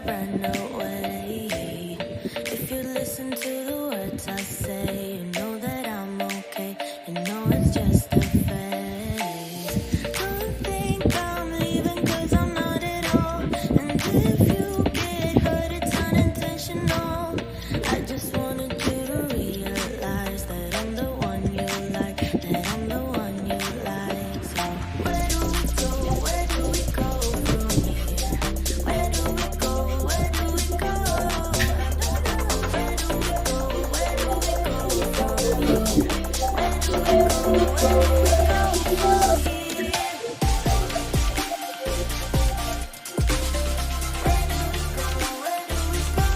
run away. If you listen to the words I say, you know that I'm okay. You know it's just a phase. Don't think I'm leaving 'cause I'm not at all. And if you get hurt, it's unintentional. I just wanted you to realize that I'm the one you like, that I'm the one you like. So where do we go? Where do we go from here? Where do we go? Where do we go? Where do we go? Where do we go from here? Where do we go? Where do we go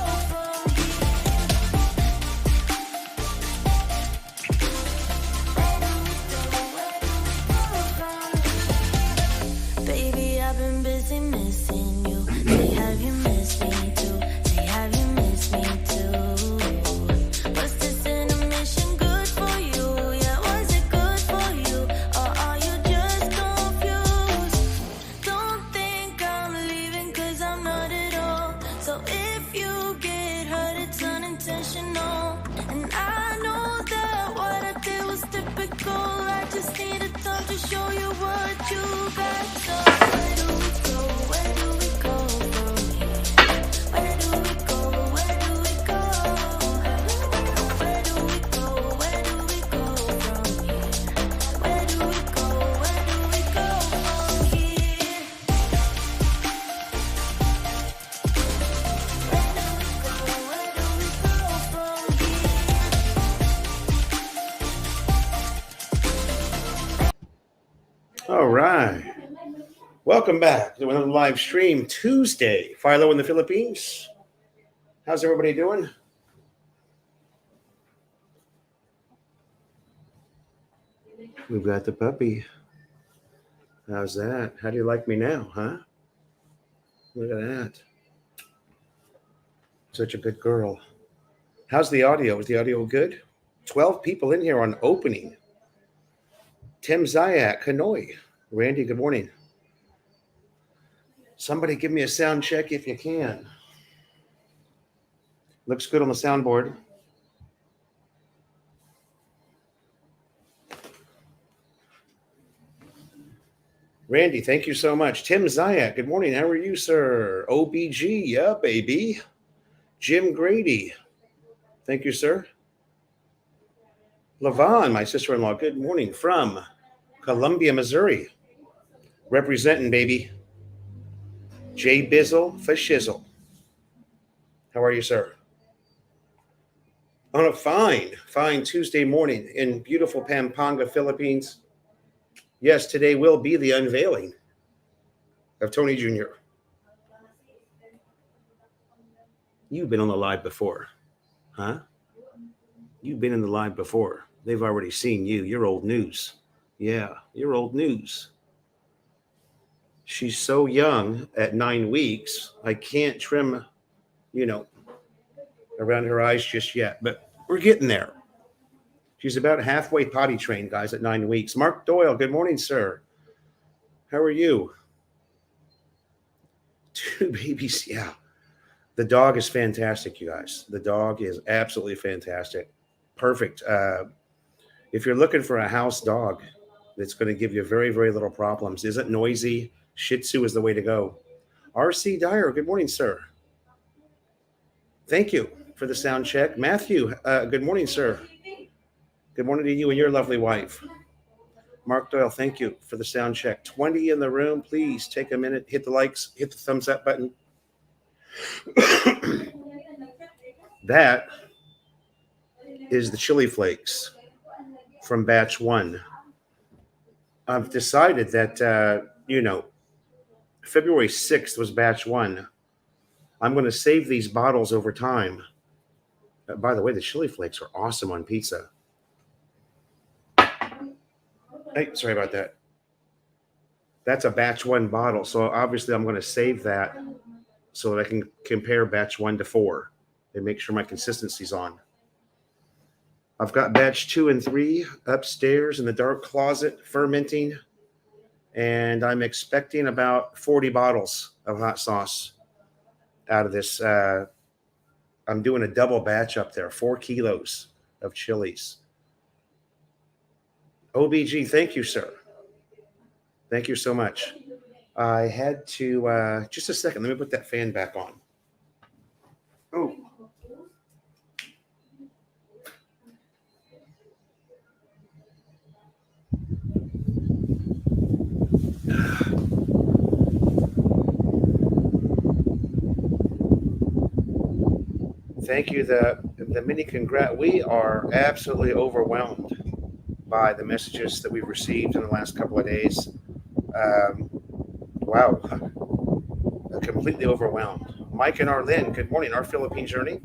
from here? Baby, I've been busy missing you. Say, have you missed me too? Say, have you missed me too? Was this intermission good for you? Yeah, was it good for you? Or are you just confused? Don't think I'm leaving 'cause I'm not at all. So if you get hurt, it's unintentional. And I know that what I did was typical. I just needed time to show you what you got. So where do we go? Where do we go from here? Where do we go? Where do we go? Where do we go? Where do we go from here? Where do we go? Where do we go from here? Where do we go? Where do we go from here? All right. Welcome back to another live stream Tuesday. Philo in the Philippines. How's everybody doing? We've got the puppy. How's that? How do you like me now, huh? Look at that. Such a good girl. How's the audio? Is the audio good? 12 people in here on opening. Tim Zayak, Hanoi. Randy, good morning. Somebody give me a sound check if you can. Looks good on the soundboard. Randy, thank you so much. Tim Zayak, good morning. How are you, sir? OBG, yeah, baby. Jim Grady, thank you, sir. Lavon, my sister-in-law, good morning from Columbia, Missouri. Representing, baby. Jay Bizzle for shizzle. How are you, sir? On a fine Tuesday morning in beautiful Pampanga, Philippines. Yes, today will be the unveiling of Tony Jr. You've been on the live before, huh? You've been in the live before. They've already seen you. You're old news. Yeah, you're old news. She's so young at 9 weeks. I can't trim, around her eyes just yet, but we're getting there. She's about halfway potty trained, guys, at 9 weeks. Mark Doyle, good morning, sir. How are you? 2 babies, yeah. The dog is fantastic, you guys. The dog is absolutely fantastic. Perfect. If you're looking for a house dog that's going to give you very, very little problems, isn't noisy, Shih Tzu is the way to go. R.C. Dyer, good morning, sir. Thank you for the sound check. Matthew, good morning, sir. Good morning to you and your lovely wife. Mark Doyle, thank you for the sound check. 20 in the room. Please take a minute, hit the likes, hit the thumbs up button. That is the chili flakes from batch 1. I've decided that, February 6th was batch 1. I'm going to save these bottles over time. By the way, the chili flakes are awesome on pizza. Hey, sorry about that. That's a batch 1 bottle. So obviously I'm going to save that so that I can compare batch 1 to 4 and make sure my consistency's on. I've got batch 2 and 3 upstairs in the dark closet fermenting, and I'm expecting about 40 bottles of hot sauce. out of this. I'm doing a double batch up there, 4 kilos of chilies. OBG, thank you, sir. Thank you so much. I had to, just a second, let me put that fan back on. Oh. Thank you. The mini congrat. We are absolutely overwhelmed by the messages that we've received in the last couple of days. Wow, completely overwhelmed. Mike and Arlene, good morning. Our Philippine journey.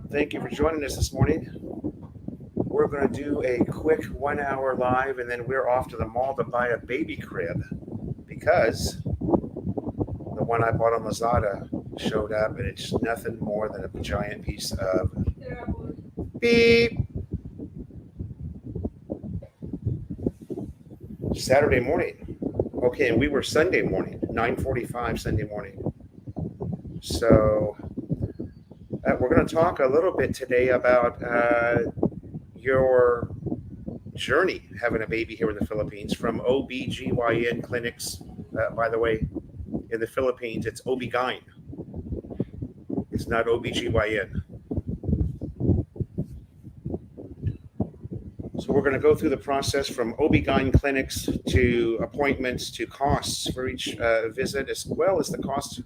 Thank you for joining us this morning. We're going to do a quick 1 hour live, and then we're off to the mall to buy a baby crib because the one I bought on Lazada showed up, and it's nothing more than a giant piece of beep. Saturday morning. Okay, and we were Sunday morning, 9:45 Sunday morning. So we're going to talk a little bit today about your journey having a baby here in the Philippines from OBGYN clinics. By the way, in the Philippines, it's OB-GYN. It's not OBGYN. So we're going to go through the process from OB-GYN clinics to appointments to costs for each visit, as well as the cost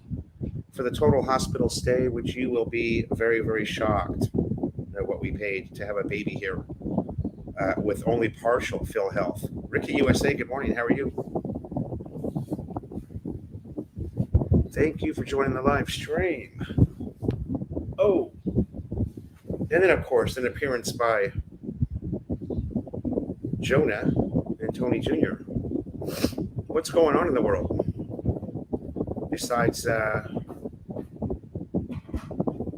for the total hospital stay, which you will be very, very shocked at what we paid to have a baby here with only partial PhilHealth. Ricky USA, good morning. How are you? Thank you for joining the live stream. Oh, and then, of course, an appearance by Jonah and Tony Jr. What's going on in the world besides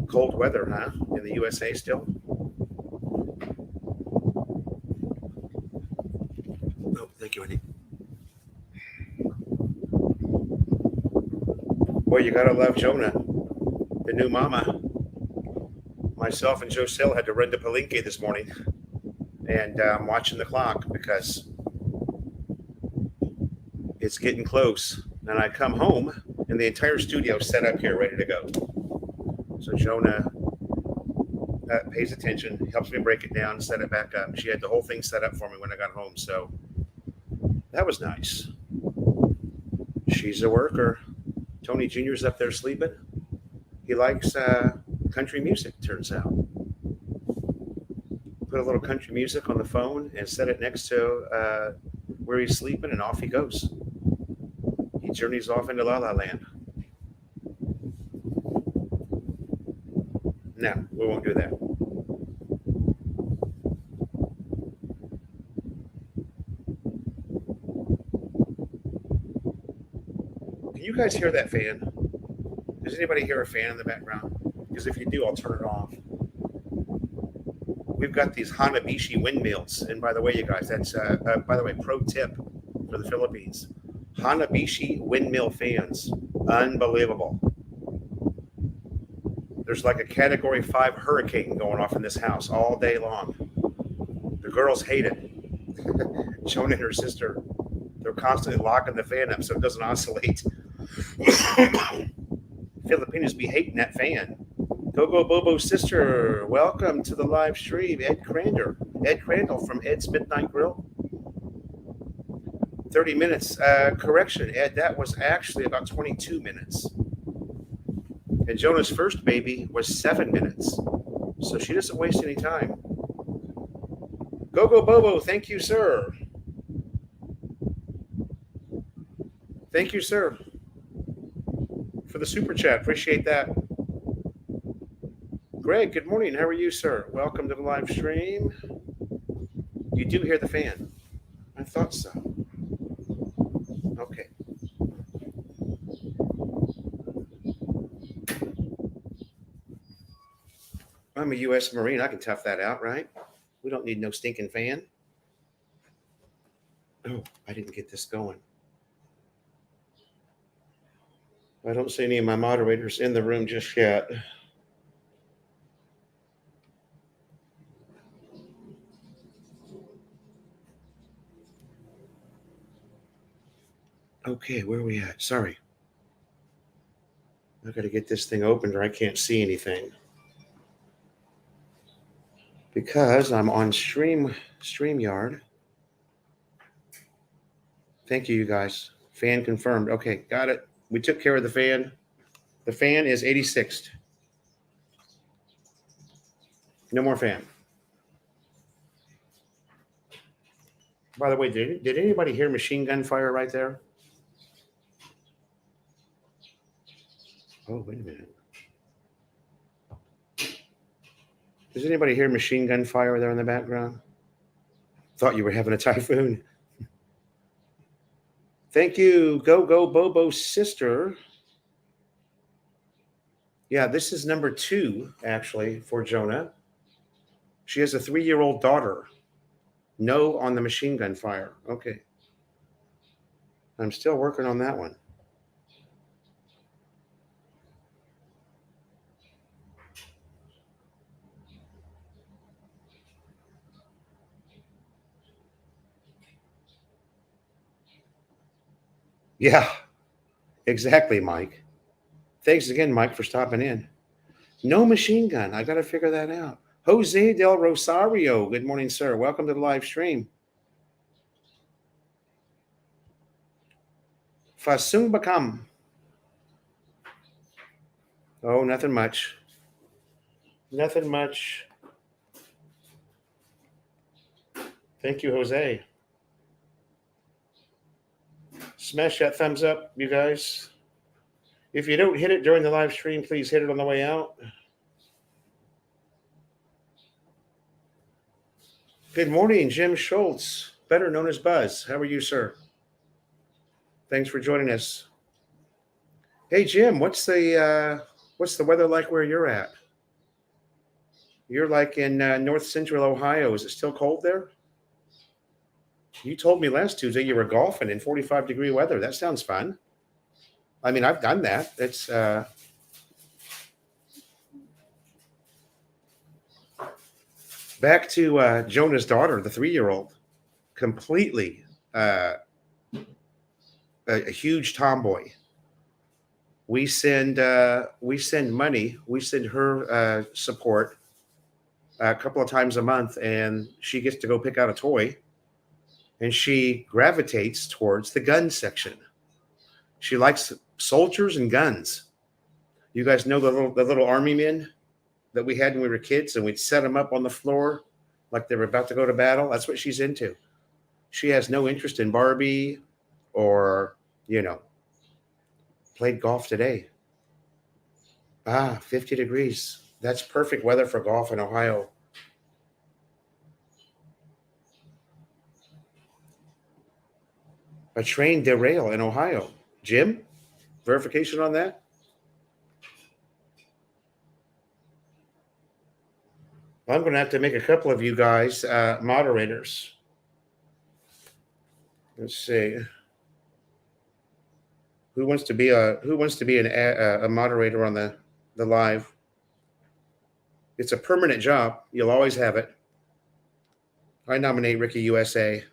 cold weather, huh? In the USA still? Oh, thank you, Andy. Boy, you gotta love Jonah, the new mama. Myself and Joe Sill had to run to Palenque this morning, and I'm watching the clock because it's getting close. And I come home, and the entire studio set up here, ready to go. So Jonah pays attention, helps me break it down, set it back up. She had the whole thing set up for me when I got home, so that was nice. She's a worker. Tony Jr.'s up there sleeping. He likes country music, turns out. Put a little country music on the phone and set it next to where he's sleeping, and off he goes. He journeys off into La La Land. No, we won't do that. Can you guys hear that fan? Does anybody hear a fan in the background? Because if you do, I'll turn it off. We've got these Hanabishi windmills. And by the way, you guys, that's, by the way, pro tip for the Philippines. Hanabishi windmill fans. Unbelievable. There's like a Category 5 hurricane going off in this house all day long. The girls hate it. Jonah and her sister, they're constantly locking the fan up so it doesn't oscillate. Filipinos be hating that fan. Go Bobo's sister, welcome to the live stream. Ed Crandall from Ed's Midnight Grill. 30 minutes. Correction, Ed, that was actually about 22 minutes. And Jonah's first baby was 7 minutes. So she doesn't waste any time. Go Bobo, thank you, sir. Thank you, sir, for the super chat. Appreciate that. Greg, good morning. How are you, sir? Welcome to the live stream. You do hear the fan. I thought so. Okay. I'm a U.S. Marine. I can tough that out, right? We don't need no stinking fan. Oh, I didn't get this going. I don't see any of my moderators in the room just yet. Okay, where are we at? Sorry. I got to get this thing opened or I can't see anything. Because I'm on StreamYard. Thank you, you guys. Fan confirmed. Okay, got it. We took care of the fan. The fan is 86th. No more fan. By the way, did anybody hear machine gun fire right there? Oh, wait a minute. Does anybody hear machine gun fire there in the background? Thought you were having a typhoon. Thank you, Go Bobo's sister. Yeah, this is number 2, actually, for Jonah. She has a 3-year-old daughter. No on the machine gun fire. Okay. I'm still working on that one. Yeah, exactly, Mike. Thanks again, Mike, for stopping in. No machine gun. I got to figure that out. Jose Del Rosario. Good morning, sir. Welcome to the live stream. Fasung Bakam. Oh, nothing much. Nothing much. Thank you, Jose. Smash that thumbs up, you guys. If you don't hit it during the live stream, please hit it on the way out. Good morning, Jim Schultz, better known as Buzz. How are you, sir? Thanks for joining us. Hey, Jim, what's the weather like where you're at? You're like in north central Ohio. Is it still cold there? You told me last Tuesday you were golfing in 45-degree weather. That sounds fun. I mean, I've done that. It's back to Jonah's daughter, the 3-year-old, completely a huge tomboy. We send money. We send her support a couple of times a month, and she gets to go pick out a toy, and she gravitates towards the gun section. She likes soldiers and guns. You guys know the little army men that we had when we were kids, and we'd set them up on the floor like they were about to go to battle. That's what she's into. She has no interest in Barbie or, played golf today. 50 degrees. That's perfect weather for golf in Ohio. A train derail in Ohio. Jim, verification on that? I'm going to have to make a couple of you guys moderators. Let's see. Who wants to be a moderator on the live? It's a permanent job. You'll always have it. I nominate Ricky USA.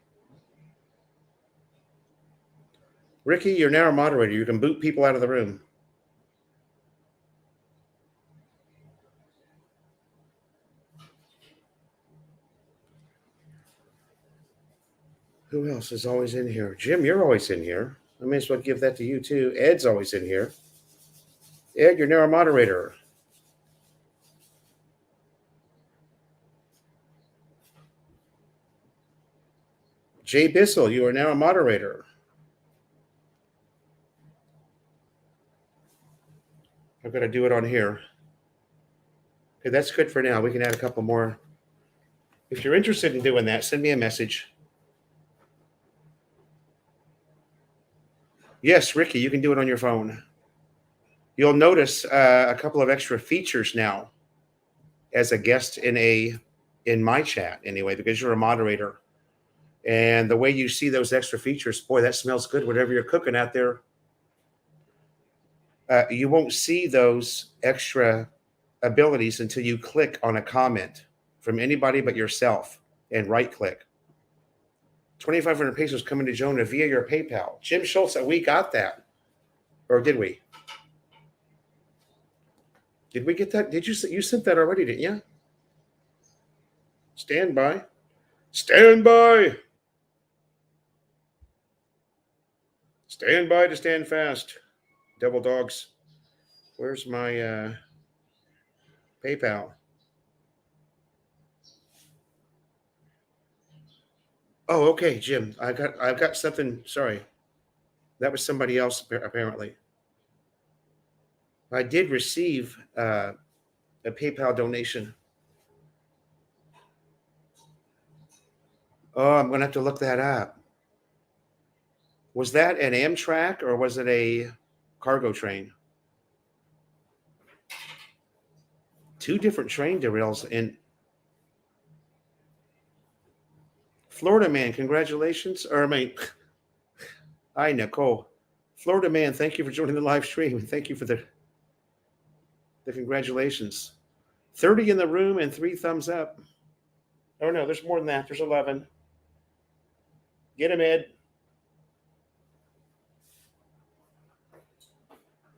Ricky, you're now a moderator. You can boot people out of the room. Who else is always in here? Jim, you're always in here. I may as well give that to you too. Ed's always in here. Ed, you're now a moderator. Jay Bissell, you are now a moderator. I'm going to do it on here. Okay, that's good for now. We can add a couple more. If you're interested in doing that, send me a message. Yes, Ricky, you can do it on your phone. You'll notice a couple of extra features now as a guest in my chat anyway, because you're a moderator. And the way you see those extra features, boy, that smells good, whatever you're cooking out there. You won't see those extra abilities until you click on a comment from anybody but yourself and right click. 2,500 pesos coming to Jonah via your PayPal. Jim Schultz, we got that. Or did we? Did we get that? Did you sent that already, didn't you? Stand by. Stand by. Stand by to stand fast. Devil dogs. Where's my PayPal? Oh, okay, Jim. I've got something. Sorry, that was somebody else apparently. I did receive a PayPal donation. Oh, I'm gonna have to look that up. Was that an Amtrak or was it a cargo train? Two different train derails in Florida man. Congratulations. Or I mean, hi, Nicole. Florida man, thank you for joining the live stream. Thank you for the congratulations. 30 in the room and 3 thumbs up. Oh no, there's more than that. There's 11. Get him, Ed.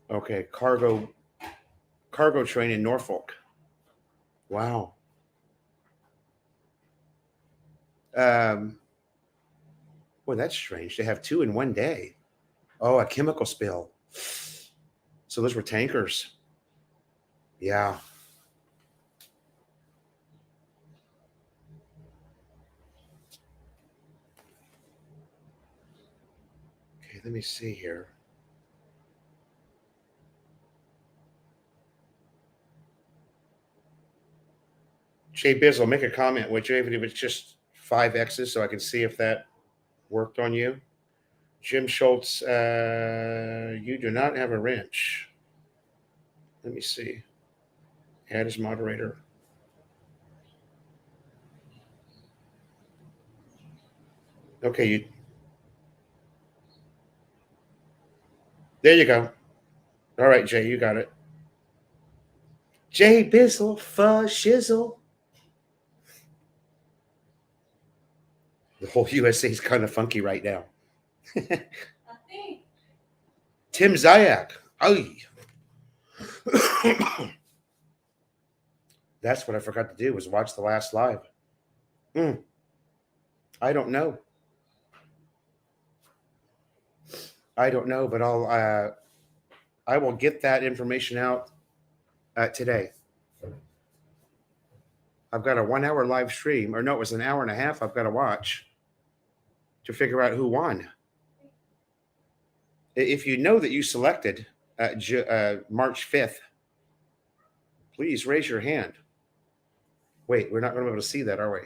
Okay, cargo train in Norfolk. Wow. Well, that's strange. They have 2 in one day. Oh, a chemical spill. So those were tankers. Yeah. Okay, let me see here. Jay Bizzle, make a comment, would you, even if it's just 5 X's so I can see if that worked on you? Jim Schultz, you do not have a wrench. Let me see. Add as moderator. Okay, there you go. All right, Jay, you got it. Jay Bizzle, fuzz shizzle. The whole USA is kind of funky right now. Tim Zayak. Oh, that's what I forgot to do was watch the last live. I don't know. But I will get that information out today. I've got a 1 hour live stream, or no, it was an hour and a half I've got to watch to figure out who won. If you know that you selected March 5th, please raise your hand. Wait, we're not going to be able to see that, are we?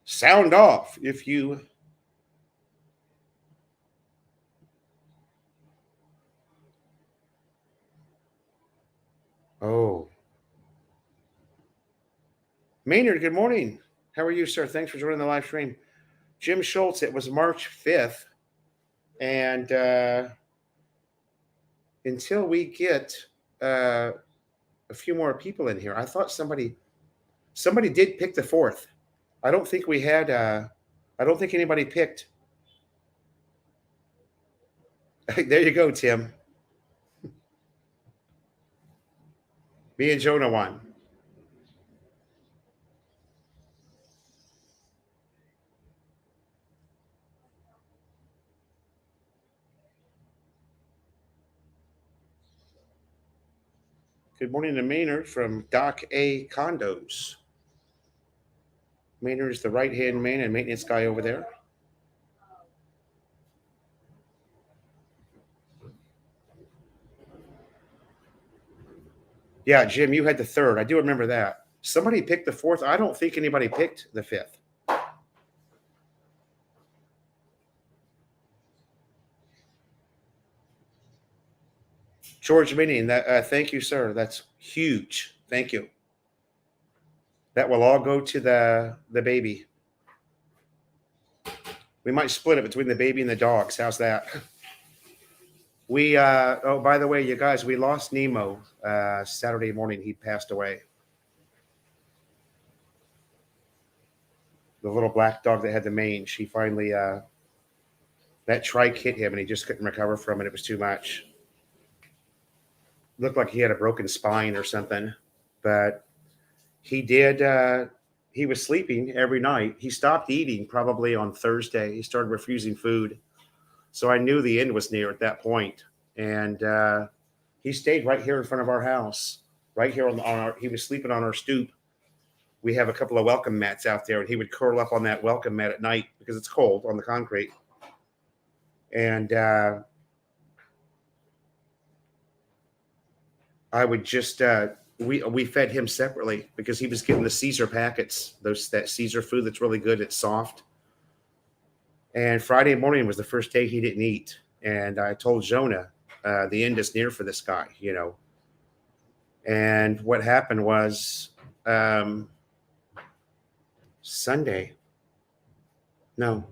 Sound off if you... Oh. Maynard, good morning. How are you, sir? Thanks for joining the live stream. Jim Schultz, it was March 5th. And until we get a few more people in here, I thought somebody did pick the 4th. I don't think we had, I don't think anybody picked. There you go, Tim. Me and Jonah won. Good morning to Maynard from Doc A Condos. Maynard is the right-hand man and maintenance guy over there. Yeah, Jim, you had the 3rd. I do remember that. Somebody picked the 4th. I don't think anybody picked the 5th. George Minion, thank you, sir. That's huge. Thank you. That will all go to the baby. We might split it between the baby and the dogs. How's that? Oh, by the way, you guys, we lost Nemo Saturday morning. He passed away. The little black dog that had the mange, he finally, that trike hit him and he just couldn't recover from it. It was too much. Looked like he had a broken spine or something. But he did, he was sleeping every night. He stopped eating probably on Thursday. He started refusing food. So I knew the end was near at that point. And he stayed right here in front of our house, right here on our, he was sleeping on our stoop. We have a couple of welcome mats out there, and he would curl up on that welcome mat at night because it's cold on the concrete. And I would just we fed him separately because he was getting the Caesar packets, that Caesar food that's really good. It's soft. And Friday morning was the first day he didn't eat, and I told Jonah, the end is near for this guy, you know. And what happened was Sunday. No,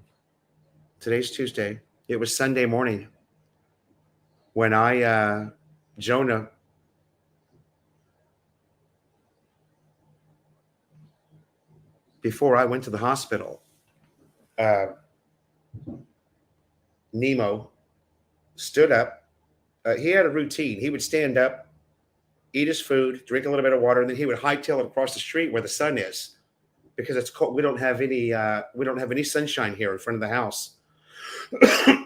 today's Tuesday. It was Sunday morning when Jonah, before I went to the hospital, Nemo stood up. He had a routine. He would stand up, eat his food, drink a little bit of water, and then he would hightail it across the street where the sun is, because it's cold. We don't have any sunshine here in front of the house.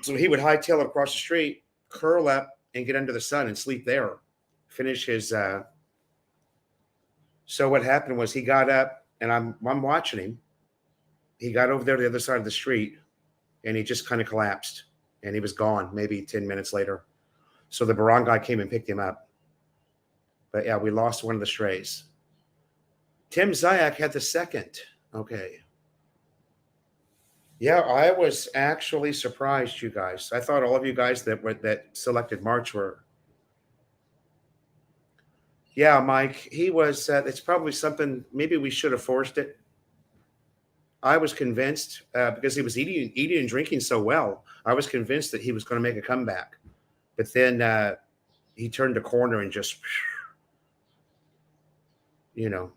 So he would hightail it across the street, curl up, and get under the sun and sleep there. Finish his. So what happened was he got up, and I'm watching him. He got over there to the other side of the street, and he just kind of collapsed, and he was gone maybe 10 minutes later. So the barangay came and picked him up. But yeah, we lost one of the strays. Tim Zayak had the second. Okay. Yeah, I was actually surprised, you guys. I thought all of you guys that selected March were. Yeah, Mike, he was. It's probably something. Maybe we should have forced it. I was convinced because he was eating and drinking so well. I was convinced that he was going to make a comeback, but then he turned a corner and just, you know.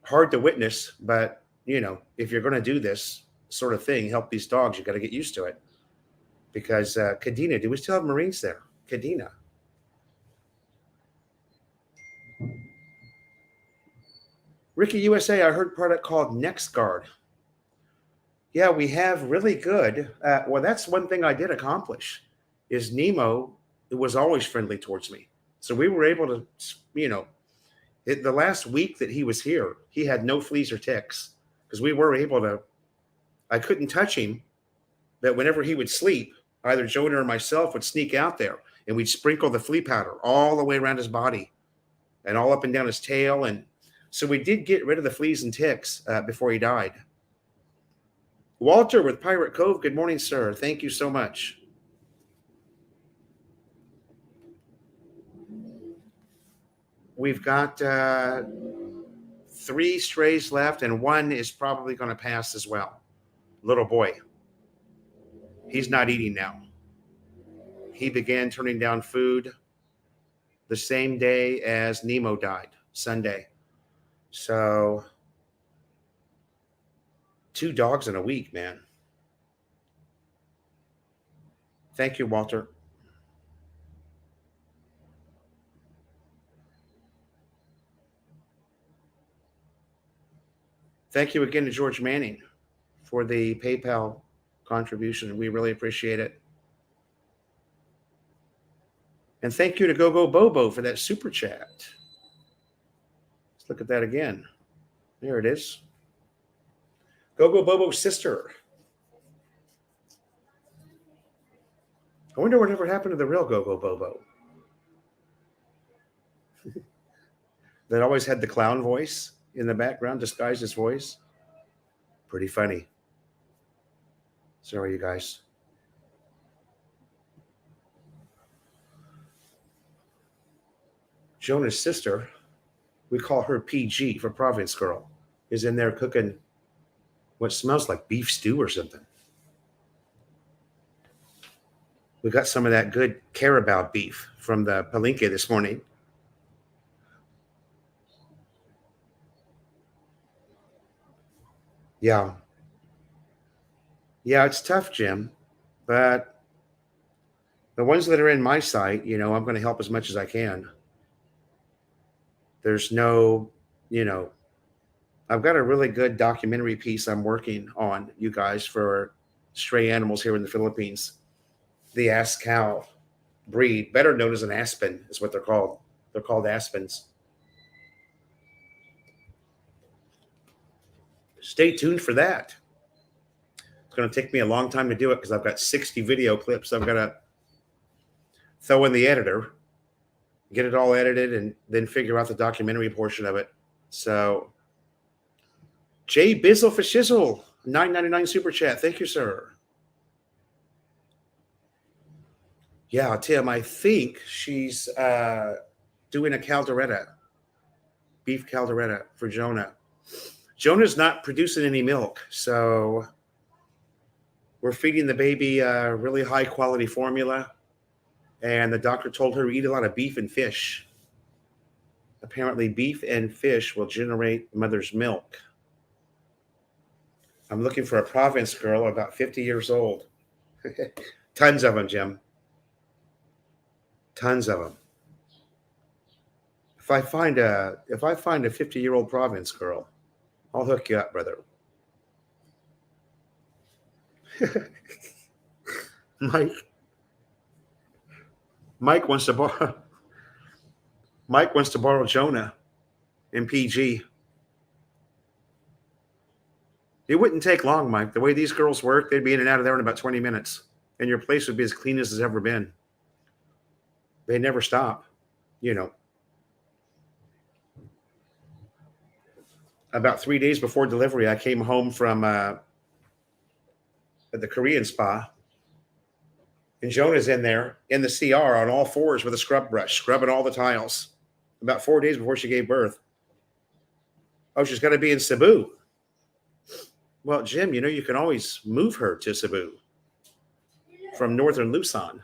Hard to witness, but you know, if you're going to do this sort of thing, help these dogs, you got to get used to it. Because Kadena, do we still have Marines there? Kadena. Ricky USA, I heard product called NextGuard. Yeah, we have really good. Well, that's one thing I did accomplish is Nemo was always friendly towards me. So we were able to, you know, the last week that he was here, he had no fleas or ticks because we were able to. I couldn't touch him, but whenever he would sleep, either Jonah or myself would sneak out there and we'd sprinkle the flea powder all the way around his body and all up and down his tail. And so we did get rid of the fleas and ticks before he died. Walter with Pirate Cove, good morning, sir. Thank you so much. We've got 3 strays left, and one is probably going to pass as well. Little boy. He's not eating now. He began turning down food the same day as Nemo died, Sunday. So 2 dogs in a week, man. Thank you, Walter. Thank you again to George Manning for the PayPal contribution. We really appreciate it. And thank you to GoGo Bobo for that super chat. Let's look at that again. There it is. GoGo Bobo's sister. I wonder whatever happened to the real GoGo Bobo. That always had the clown voice in the background, disguised his voice. Pretty funny. Sorry, you guys. Jonah's sister, we call her PG for Province Girl, is in there cooking what smells like beef stew or something. We got some of that good Carabao beef from the Palenque this morning. Yeah. Yeah, it's tough, Jim. But the ones that are in my sight, I'm going to help as much as I can. There's no, you know, I've got a really good documentary piece I'm working on, you guys, for stray animals here in the Philippines. The Ask Cow breed, better known as an aspen, is what they're called. They're called aspens. Stay tuned for that. It's going to take me a long time to do it because I've got 60 video clips I've got to throw in the editor, get it all edited, and then figure out the documentary portion of it. So, Jay Bizzle for Shizzle, $9.99 super chat. Thank you, sir. Yeah, Tim, I think she's doing a calderetta, beef calderetta for Jonah. Jonah's not producing any milk, so we're feeding the baby really high quality formula. And the doctor told her to eat a lot of beef and fish. Apparently, beef and fish will generate mother's milk. I'm looking for a province girl about 50 years old. Tons of them, Jim. Tons of them. If I find a 50-year-old province girl, I'll hook you up, brother. Mike wants to borrow Jonah in PG. It wouldn't take long, Mike. The way these girls work, they'd be in and out of there in about 20 minutes, and your place would be as clean as it's ever been. They never stop, About 3 days before delivery, I came home from the Korean spa, and Jonah's in there in the CR on all fours with a scrub brush, scrubbing all the tiles. About 4 days before she gave birth. Oh, she's got to be in Cebu. Well, Jim, you can always move her to Cebu from northern Luzon.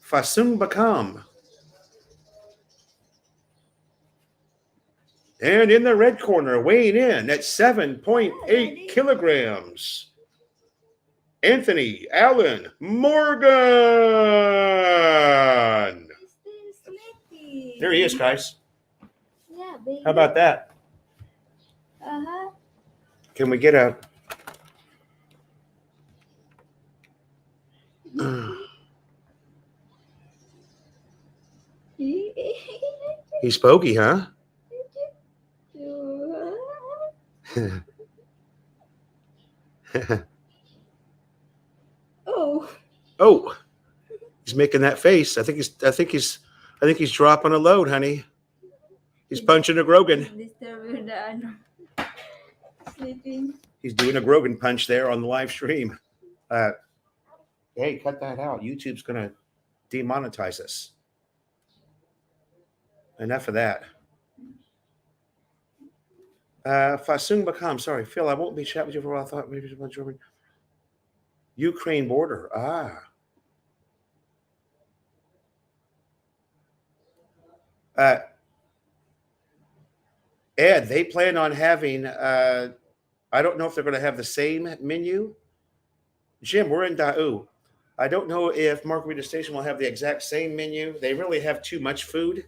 Fasung Bakam. And in the red corner, weighing in at 7.8 kilograms, Anthony Allen Morgan. There he is, guys. Yeah, baby. How about that? Uh-huh. Can we get a... He's pokey, huh? Oh, he's making that face. I think he's dropping a load, honey. He's punching a Grogan. Sleeping. He's doing a Grogan punch there on the live stream. Hey, cut that out. YouTube's gonna demonetize us. Enough of that. Fasung Bakam, sorry, Phil, I won't be chatting with you for a while. I thought maybe it was German. Ukraine border. Ed, they plan on having, I don't know if they're going to have the same menu. Jim, we're in Daewoo. I don't know if Margarita Station will have the exact same menu. They really have too much food.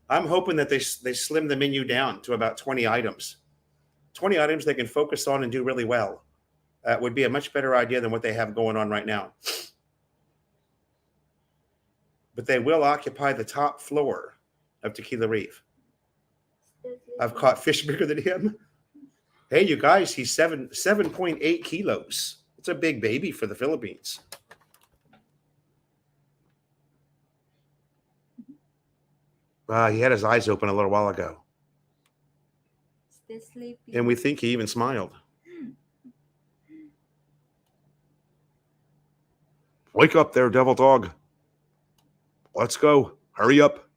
I'm hoping that they slim the menu down to about 20 items. 20 items they can focus on and do really well. Would be a much better idea than what they have going on right now. But they will occupy the top floor of Tequila Reef. I've caught fish bigger than him. Hey, you guys, he's 7.8 kilos. It's a big baby for the Philippines. He had his eyes open a little while ago. Still sleeping. And we think he even smiled. Wake up there, devil dog. Let's go. Hurry up.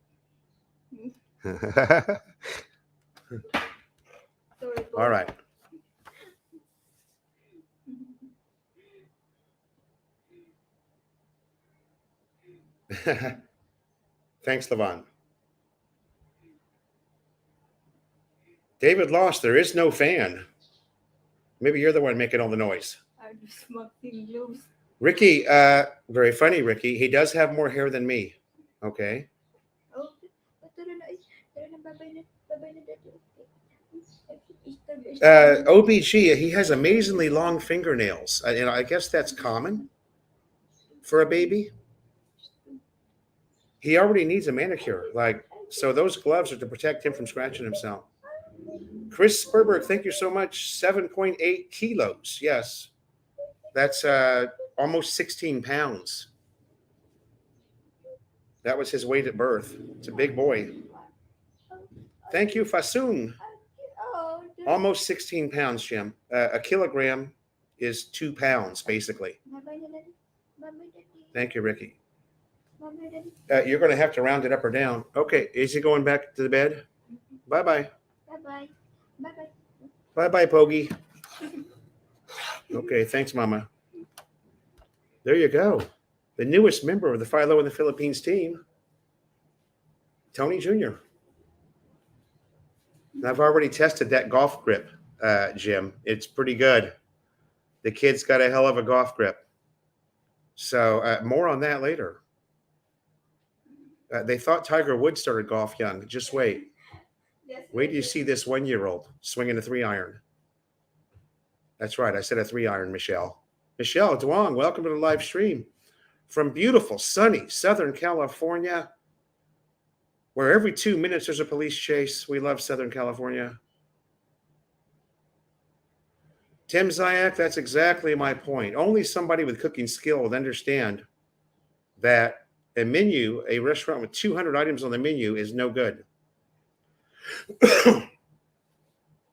All right. Thanks, Levon. David Lost, there is no fan. Maybe you're the one making all the noise. I'm smoking loose. Ricky, very funny, Ricky. He does have more hair than me. Okay. Oh, tara na. Babay na dito. OBG, he has amazingly long fingernails. And I guess that's common for a baby. He already needs a manicure. So those gloves are to protect him from scratching himself. Chris Sperberg, thank you so much. 7.8 kilos. Yes. That's almost 16 pounds. That was his weight at birth. It's a big boy. Thank you, Fasoon. Oh, Almost 16 pounds, Jim. A kilogram is 2 pounds, basically. babay na dito. Babay na dito. Thank you, Ricky. Babay na dito. You're going to have to round it up or down. Okay, is he going back to the bed? Bye-bye. Bye-bye. Bye-bye. Bye-bye, Pogie. Okay, thanks, Mama. There you go. The newest member of the Philo in the Philippines team, Tony Jr. I've already tested that golf grip, Jim. It's pretty good. The kid's got a hell of a golf grip. So more on that later. They thought Tiger Woods started golf young. Just wait. Wait till you see this 1-year-old swinging a 3-iron. That's right. I said a 3-iron, Michelle. Michelle Duong, welcome to the live stream from beautiful, sunny Southern California, where every 2 minutes there's a police chase. We love Southern California. Tim Zayak, that's exactly my point. Only somebody with cooking skill would understand that a restaurant with 200 items on the menu is no good.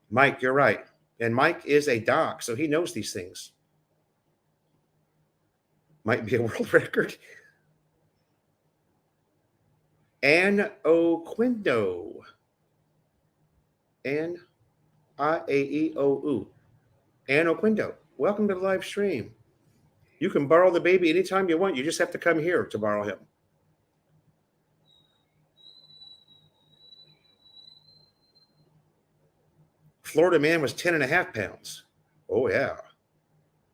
Mike, you're right. And Mike is a doc, so he knows these things. Might be a world record. Ann Oquindo. Ann, I-A-E-O-U. Ann Oquindo, welcome to the live stream. You can borrow the baby anytime you want. You just have to come here to borrow him. Florida man was 10.5 pounds. Oh, yeah.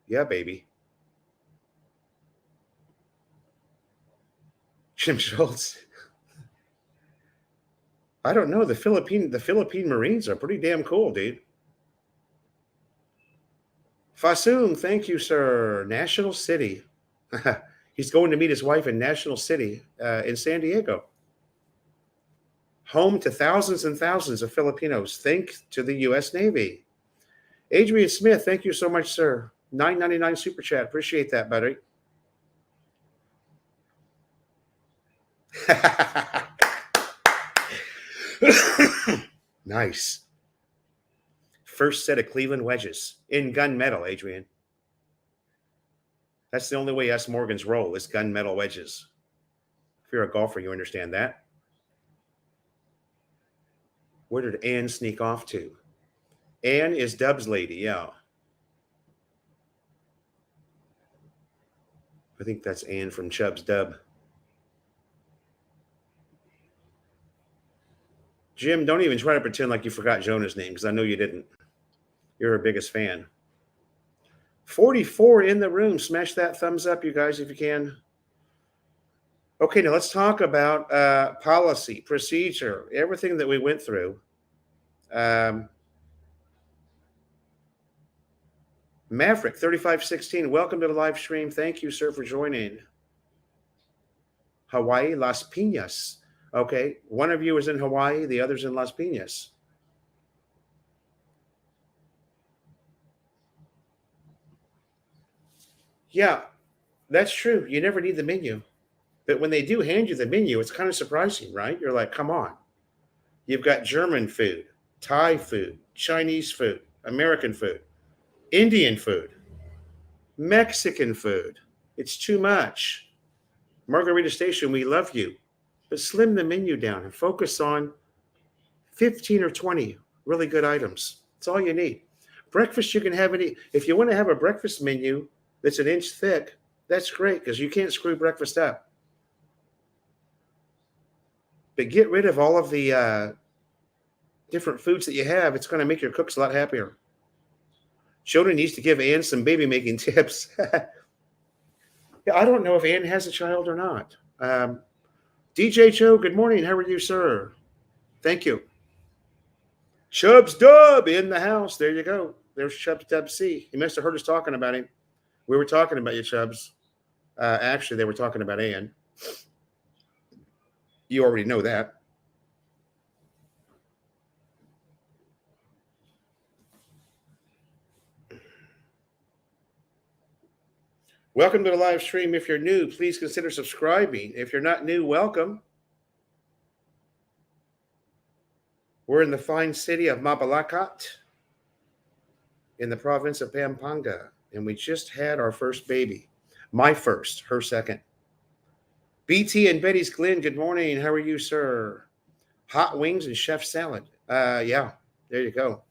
Yeah, baby. Jim Schultz. I don't know. The Philippine Marines are pretty damn cool, dude. Fasoon, thank you, sir. National City. He's going to meet his wife in National City in San Diego. Home to thousands and thousands of Filipinos. Thanks to the U.S. Navy. Adrian Smith, thank you so much, sir. $9.99 super chat. Appreciate that, buddy. Nice. First set of Cleveland wedges in gunmetal, Adrian. That's the only way us Morgans roll is gunmetal wedges. If you're a golfer, you understand that. Where did Ann sneak off to? Ann is Dub's lady, yeah. I think that's Ann from Chubb's Dub. Jim, don't even try to pretend like you forgot Jonah's name, because I know you didn't. You're her biggest fan. 44 in the room. Smash that thumbs up, you guys, if you can. Okay, now let's talk about policy, procedure, everything that we went through. Maverick 3516, welcome to the live stream. Thank you, sir, for joining. Hawaii, Las Piñas. Okay, one of you is in Hawaii, the other's in Las Piñas. Yeah, that's true. You never need the menu. But when they do hand you the menu, it's kind of surprising, right? You're like, come on. You've got German food, Thai food, Chinese food, American food, Indian food, Mexican food. It's too much. Margarita Station, we love you. But slim the menu down and focus on 15 or 20 really good items. That's all you need. Breakfast, you can have any. If you want to have a breakfast menu that's an inch thick, that's great because you can't screw breakfast up. But get rid of all of the different foods that you have. It's going to make your cooks a lot happier. Jonah needs to give Ann some baby making tips. Yeah, I don't know if Ann has a child or not. DJ Joe, good morning. How are you, sir? Thank you. Chubbs Dub in the house. There you go. There's Chubbs Dub C. He must have heard us talking about him. We were talking about you, Chubbs. Actually, they were talking about Ann. You already know that. Welcome to the live stream. If you're new, please consider subscribing. If you're not new, welcome. We're in the fine city of Mabalacat in the province of Pampanga, and we just had our first baby. My first, her second. BT and Betty's Glen, good morning. How are you, sir? Hot wings and chef salad. Yeah, there you go.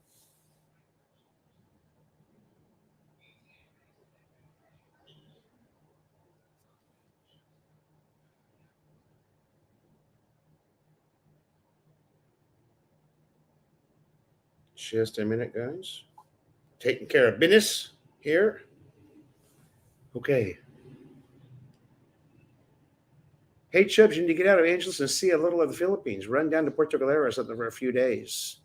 Just a minute, guys. Taking care of business here. Okay. Hey, Chubbs, you need to get out of Angeles and see a little of the Philippines. Run down to Puerto Galera or something for a few days.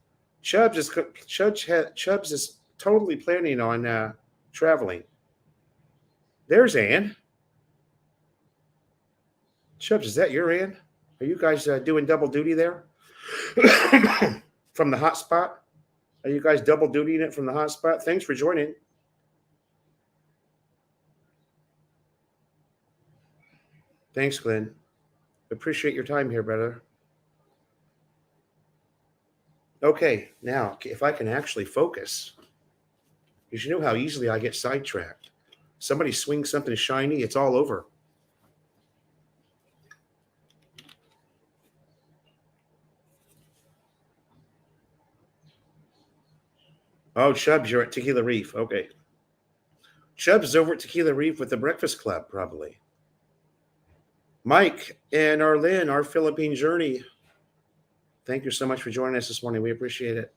Chubbs is totally planning on traveling. There's Ann. Chubbs, is that your Ann? Are you guys doing double duty there? From the hot spot? Are you guys double dutying it from the hot spot? Thanks for joining. Thanks, Glenn. Appreciate your time here, brother. Okay, now, if I can actually focus, because you know how easily I get sidetracked. Somebody swings something shiny, it's all over. Oh, Chubbs, you're at Tequila Reef. Okay. Chubbs is over at Tequila Reef with the Breakfast Club, probably. Mike and Arlene, our Philippine journey. Thank you so much for joining us this morning. We appreciate it.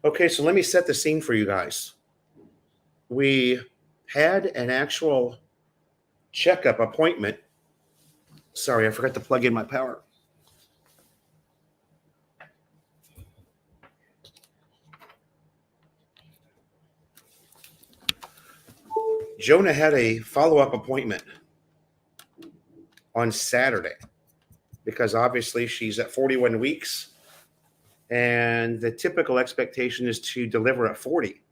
Okay, so let me set the scene for you guys. We had an actual checkup appointment. Sorry, I forgot to plug in my power. Jonah had a follow-up appointment on Saturday because obviously she's at 41 weeks and the typical expectation is to deliver at 40.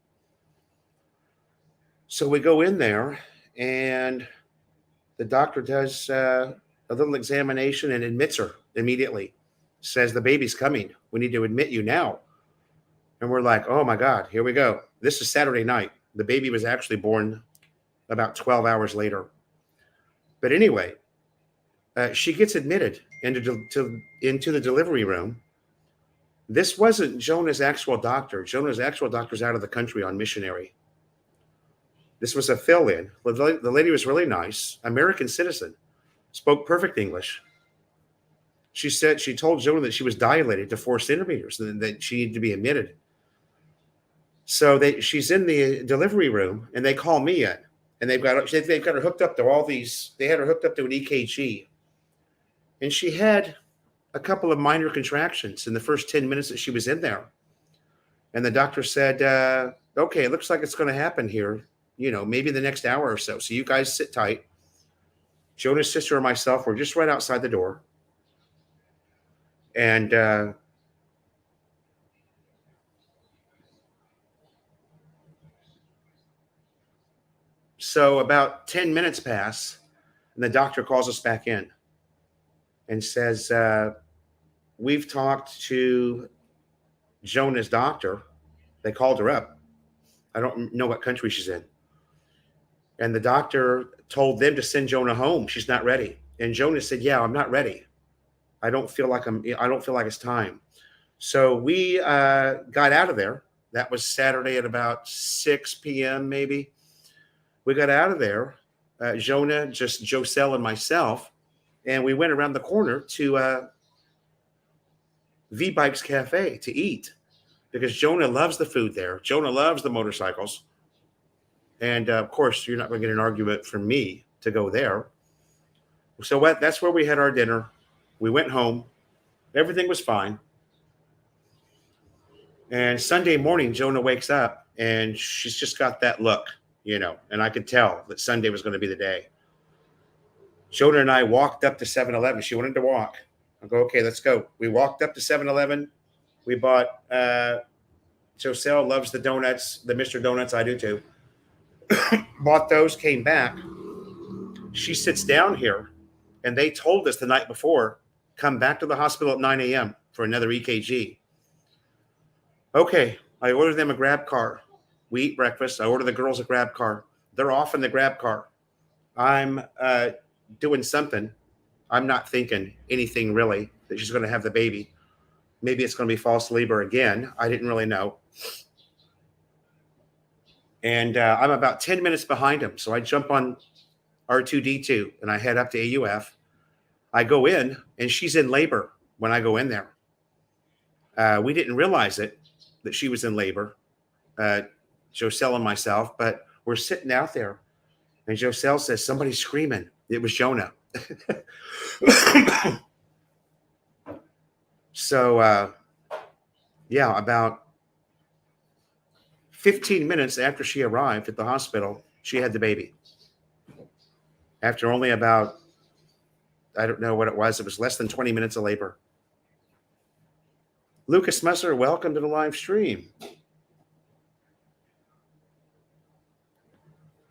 So we go in there and the doctor does a little examination and admits her immediately. Says the baby's coming. We need to admit you now. And we're like, oh my God, here we go. This is Saturday night. The baby was actually born about 12 hours later. But anyway, she gets admitted into the delivery room. This wasn't Jonah's actual doctor. Jonah's actual doctor's out of the country on missionary. This was a fill-in. The lady was really nice, American citizen, spoke perfect English. She told Jonah that she was dilated to 4 centimeters and that she needed to be admitted. So she's in the delivery room and they call me in. And they've got her hooked up to all these. They had her hooked up to an EKG, and she had a couple of minor contractions in the first 10 minutes that she was in there. And the doctor said, "Okay, it looks like it's going to happen here. You know, maybe the next hour or so. So you guys sit tight." Jonah's sister and myself were just right outside the door, and so about 10 minutes pass, and the doctor calls us back in and says, we've talked to Jonah's doctor. They called her up. I don't know what country she's in. And the doctor told them to send Jonah home. She's not ready. And Jonah said, yeah, I'm not ready. I don't feel like it's time. So we got out of there. That was Saturday at about 6 p.m. maybe. We got out of there Jonah, just Joselle and myself, and we went around the corner to V-Bikes Cafe to eat because Jonah loves the food there. Jonah loves the motorcycles. And of course, you're not going to get an argument from me to go there. So that's where we had our dinner. We went home. Everything was fine. And Sunday morning, Jonah wakes up and she's just got that look, and I could tell that Sunday was going to be the day. Jonah and I walked up to 7-Eleven. She wanted to walk. I go, okay, let's go. We walked up to 7-Eleven. We bought, Joselle loves the donuts, the Mr. Donuts. I do too. Bought those, came back. She sits down here, and they told us the night before, come back to the hospital at 9 a.m. for another EKG. Okay, I ordered them a grab car. We eat breakfast. I order the girls a grab car. They're off in the grab car. I'm doing something. I'm not thinking anything really that she's going to have the baby. Maybe it's going to be false labor again. I didn't really know. And I'm about 10 minutes behind him. So I jump on R2D2 and I head up to AUF. I go in and she's in labor when I go in there. We didn't realize it, that she was in labor, Joselle and myself, but we're sitting out there and Joselle says, somebody's screaming. It was Jonah. So, about 15 minutes after she arrived at the hospital, she had the baby. After only about, I don't know what it was less than 20 minutes of labor. Lucas Messer, welcome to the live stream.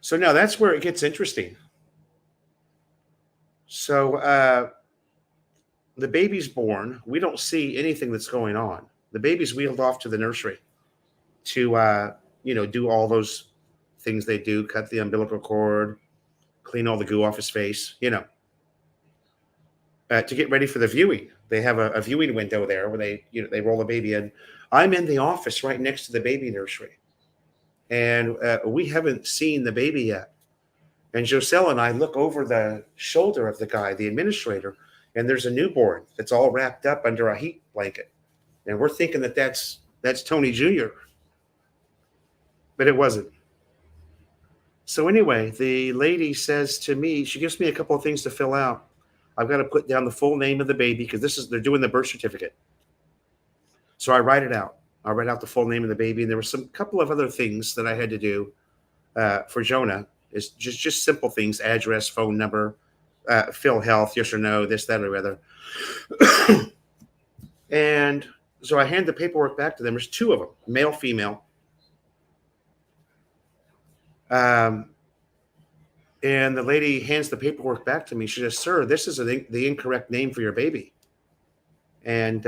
So now that's where it gets interesting. So the baby's born. We don't see anything that's going on. The baby's wheeled off to the nursery to, do all those things they do, cut the umbilical cord, clean all the goo off his face, to get ready for the viewing. They have a viewing window there where they roll the baby in. I'm in the office right next to the baby nursery. And we haven't seen the baby yet. And Joselle and I look over the shoulder of the guy, the administrator, and there's a newborn that's all wrapped up under a heat blanket. And we're thinking that's Tony Jr. But it wasn't. So anyway, the lady says to me, she gives me a couple of things to fill out. I've got to put down the full name of the baby because they're doing the birth certificate. So I write it out. I write out the full name of the baby. And there were some couple of other things that I had to do for Jonah. It's just simple things, address, phone number, Phil Health, yes or no, this, that, or the other. And so I hand the paperwork back to them. There's two of them, male, female. And the lady hands the paperwork back to me. She says, sir, this is the incorrect name for your baby. And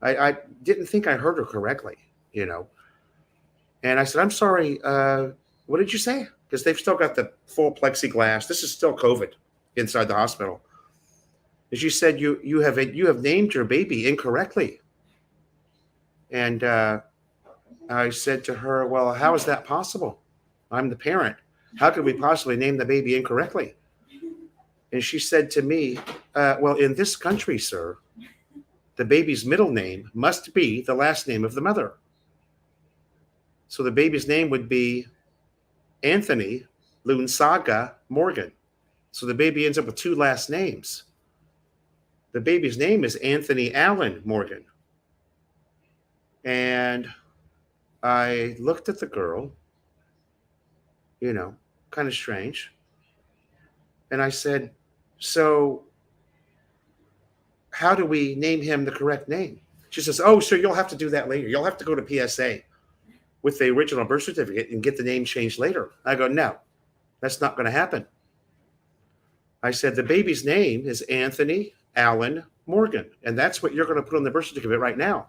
I didn't think I heard her correctly, And I said, I'm sorry, what did you say? Because they've still got the full plexiglass. This is still COVID inside the hospital. And she said, you have named your baby incorrectly. And I said to her, well, how is that possible? I'm the parent. How could we possibly name the baby incorrectly? And she said to me, well, in this country, sir, the baby's middle name must be the last name of the mother. So the baby's name would be Anthony Lunsaga Morgan. So the baby ends up with two last names. The baby's name is Anthony Allen Morgan. And I looked at the girl, kind of strange. And I said, so how do we name him the correct name? She says, oh, sir, you'll have to do that later. You'll have to go to PSA with the original birth certificate and get the name changed later. I go, no, that's not going to happen. I said, the baby's name is Anthony Allen Morgan, and that's what you're going to put on the birth certificate right now.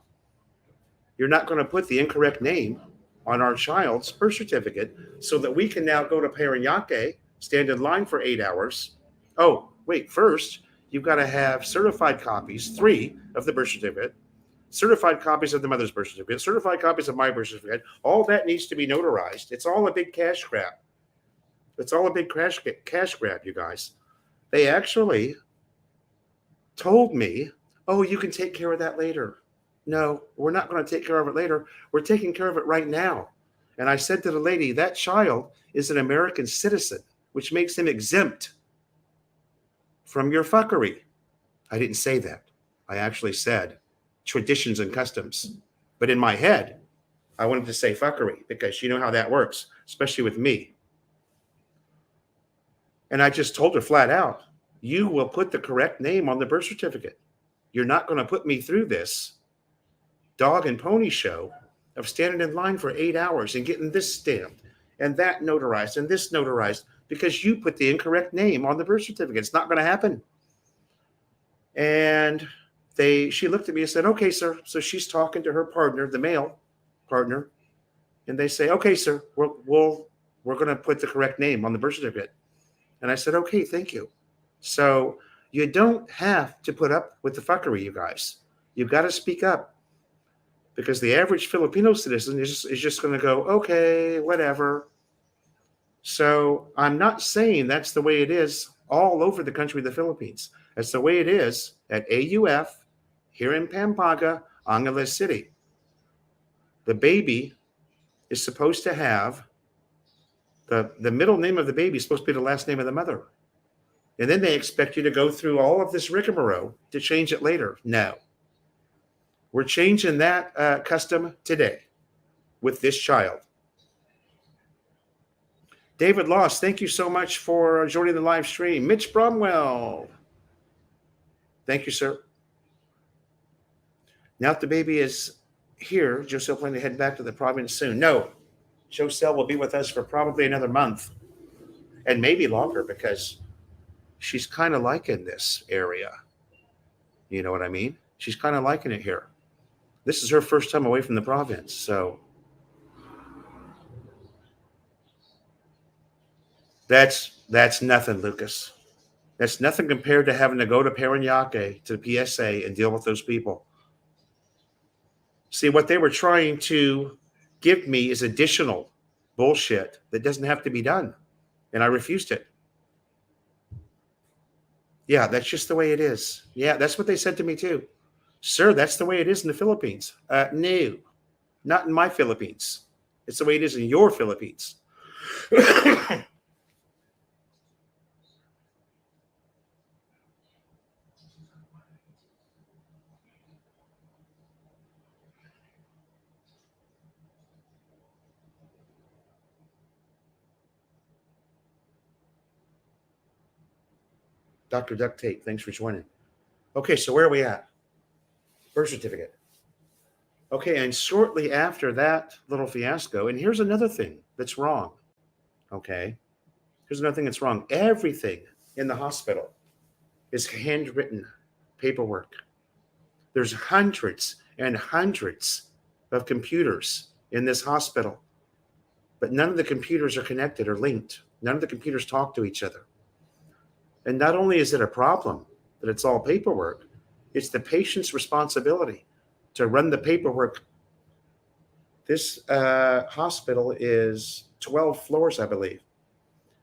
You're not going to put the incorrect name on our child's birth certificate so that we can now go to Parañaque, stand in line for 8 hours. Oh, wait, first, you've got to have certified copies, 3 of the birth certificate, certified copies of the mother's birth certificate, certified copies of my birth certificate. All that needs to be notarized. It's all a big cash grab. It's all a big cash grab, you guys. They actually told me, oh, you can take care of that later. No, we're not going to take care of it later. We're taking care of it right now. And I said to the lady, that child is an American citizen, which makes him exempt from your fuckery. I didn't say that. I actually said traditions and customs. But in my head, I wanted to say fuckery because you know how that works, especially with me. And I just told her flat out, you will put the correct name on the birth certificate. You're not going to put me through this dog and pony show of standing in line for 8 hours and getting this stamped and that notarized and this notarized because you put the incorrect name on the birth certificate. It's not going to happen. And she looked at me and said, okay, sir. So she's talking to her partner, the male partner, and they say, okay, sir, we're going to put the correct name on the birth certificate. And I said, okay, thank you. So you don't have to put up with the fuckery, you guys. You've got to speak up. Because the average Filipino citizen is just going to go, okay, whatever. So I'm not saying that's the way it is all over the country of the Philippines. That's the way it is at AUF here in Pampanga, Angeles City. The baby is supposed to have the middle name of the baby is supposed to be the last name of the mother. And then they expect you to go through all of this rigmarole to change it later. No. We're changing that custom today with this child. David Loss, thank you so much for joining the live stream. Mitch Bromwell. Thank you, sir. Now that the baby is here, Joselle planning to head back to the province soon. No, Joselle will be with us for probably another month and maybe longer because she's kind of liking this area. You know what I mean? She's kind of liking it here. This is her first time away from the province, so that's nothing, Lucas. That's nothing compared to having to go to Parañaque, to the PSA, and deal with those people. See, what they were trying to give me is additional bullshit that doesn't have to be done, and I refused it. Yeah, that's just the way it is. Yeah, that's what they said to me too. Sir, that's the way it is in the Philippines. No, not in my Philippines. It's the way it is in your Philippines. Dr. Duct Tape, thanks for joining. Okay, so where are we at? Birth certificate. Okay, and shortly after that little fiasco, and here's another thing that's wrong. Okay, here's another thing that's wrong. Everything in the hospital is handwritten paperwork. There's hundreds and hundreds of computers in this hospital, but none of the computers are connected or linked. None of the computers talk to each other. And not only is it a problem that it's all paperwork, it's the patient's responsibility to run the paperwork. This hospital is 12 floors, I believe.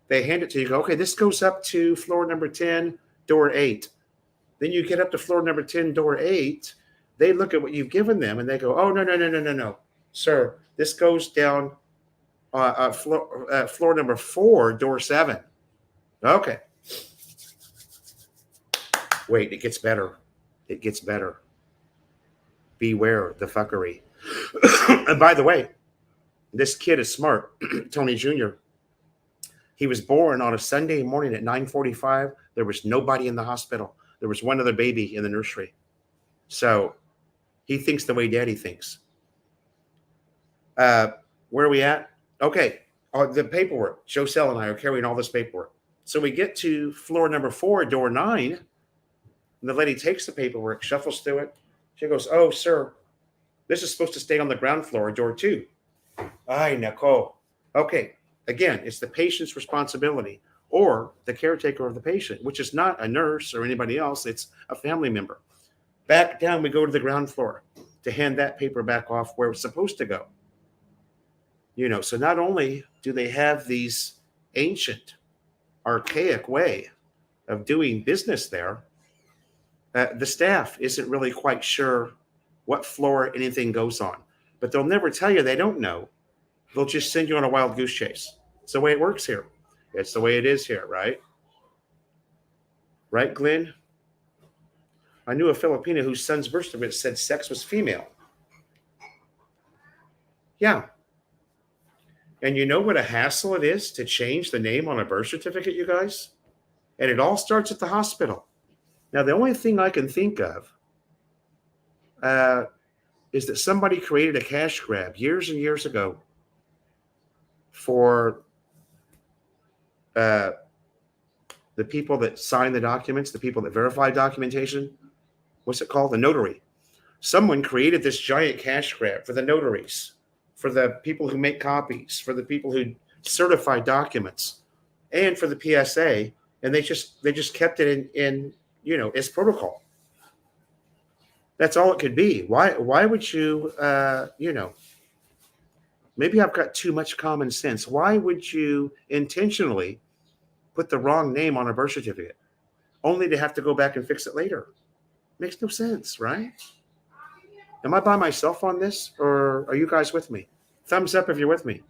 They hand it to you, go, okay, this goes up to floor number 10, door 8. Then you get up to floor number 10, door 8. They look at what you've given them and they go, oh, no. Sir, this goes down floor number 4, door 7. Okay. Wait, it gets better. It gets better. Beware the fuckery. And by the way, this kid is smart, Tony Jr. He was born on a Sunday morning at 9:45. There was nobody in the hospital. There was one other baby in the nursery. So he thinks the way Daddy thinks. Where are we at? Okay, the paperwork. Joselle and I are carrying all this paperwork. So we get to floor number 4, door 9. And the lady takes the paperwork, shuffles through it. She goes, oh, sir, this is supposed to stay on the ground floor, door 2. Ay, nako. Okay, again, it's the patient's responsibility or the caretaker of the patient, which is not a nurse or anybody else. It's a family member. Back down, we go to the ground floor to hand that paper back off where it's supposed to go. You know, so not only do they have these ancient, archaic way of doing business there, the staff isn't really quite sure what floor anything goes on. But they'll never tell you they don't know. They'll just send you on a wild goose chase. It's the way it works here. It's the way it is here, right? Right, Glenn? I knew a Filipino whose son's birth certificate said sex was female. Yeah. And you know what a hassle it is to change the name on a birth certificate, you guys? And it all starts at the hospital. Now, the only thing I can think of is that somebody created a cash grab years and years ago for the people that sign the documents, the people that verify documentation. What's it called? The notary. Someone created this giant cash grab for the notaries, for the people who make copies, for the people who certify documents, and for the PSA. And they just kept it in its protocol. That's all it could be. Why would you, maybe I've got too much common sense. Why would you intentionally put the wrong name on a birth certificate only to have to go back and fix it later? Makes no sense, right? Am I by myself on this, or are you guys with me? Thumbs up if you're with me.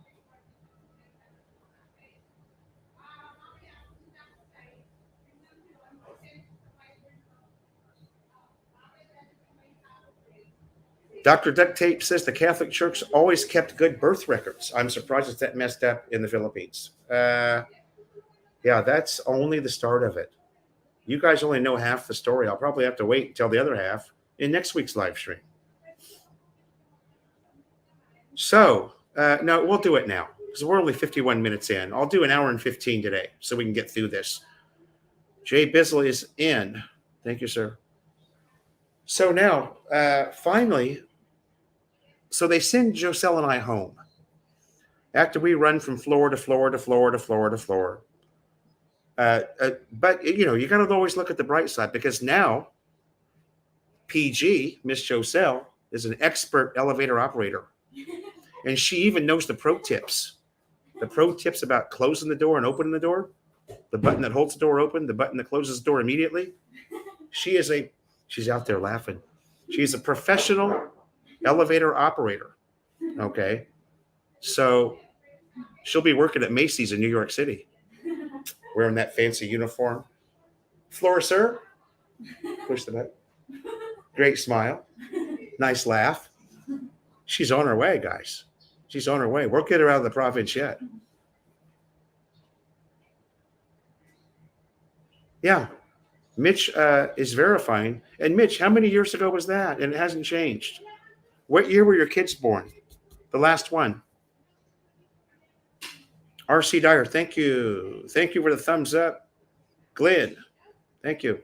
Dr. Duct Tape says the Catholic Church always kept good birth records. I'm surprised it's that messed up in the Philippines. Yeah, that's only the start of it. You guys only know half the story. I'll probably have to wait until the other half in next week's live stream. So, no, we'll do it now because we're only 51 minutes in. I'll do an hour and 15 today so we can get through this. Jay Bizzle is in. Thank you, sir. So now, finally, so they send Joselle and I home after we run from floor to floor to floor to floor to floor. But, you got to always look at the bright side because now PG, Miss Joselle, is an expert elevator operator. And she even knows the pro tips. The pro tips about closing the door and opening the door. The button that holds the door open, the button that closes the door immediately. She's out there laughing. She's a professional elevator operator. Okay. So she'll be working at Macy's in New York City, wearing that fancy uniform. Floor, sir. Push the button. Great smile. Nice laugh. She's on her way, guys. She's on her way. We'll get her out of the province yet. Yeah. Mitch is verifying. And Mitch, how many years ago was that? And it hasn't changed. What year were your kids born? The last one. R.C. Dyer, thank you. Thank you for the thumbs up. Glenn, thank you.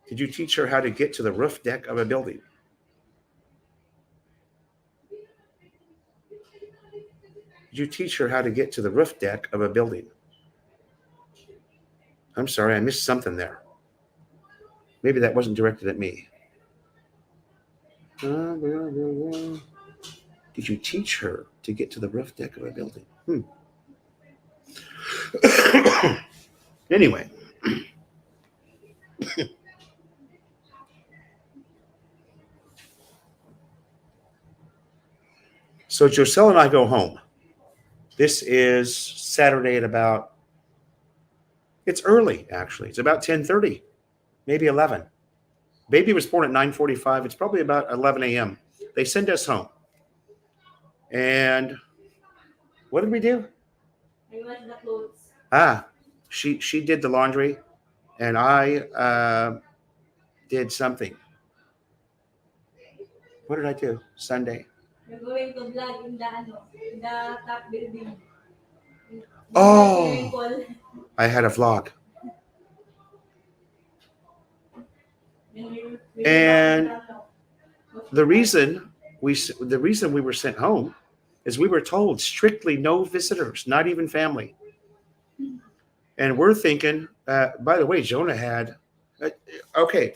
Did you teach her how to get to the roof deck of a building? Did you teach her how to get to the roof deck of a building? I'm sorry, I missed something there. Maybe that wasn't directed at me. Did you teach her to get to the roof deck of a building? Anyway. So Joselle and I go home. This is Saturday at about, it's early actually. It's about 10:30, maybe 11. Baby was born at 9:45. It's probably about 11 a.m. They send us home. And what did we do? I washed the clothes. She did the laundry and I did something. What did I do? Sunday. You're going to vlog in the top building. Oh, I had a vlog. And the reason we were sent home is we were told strictly no visitors, not even family. And we're thinking, by the way, Jonah had, okay.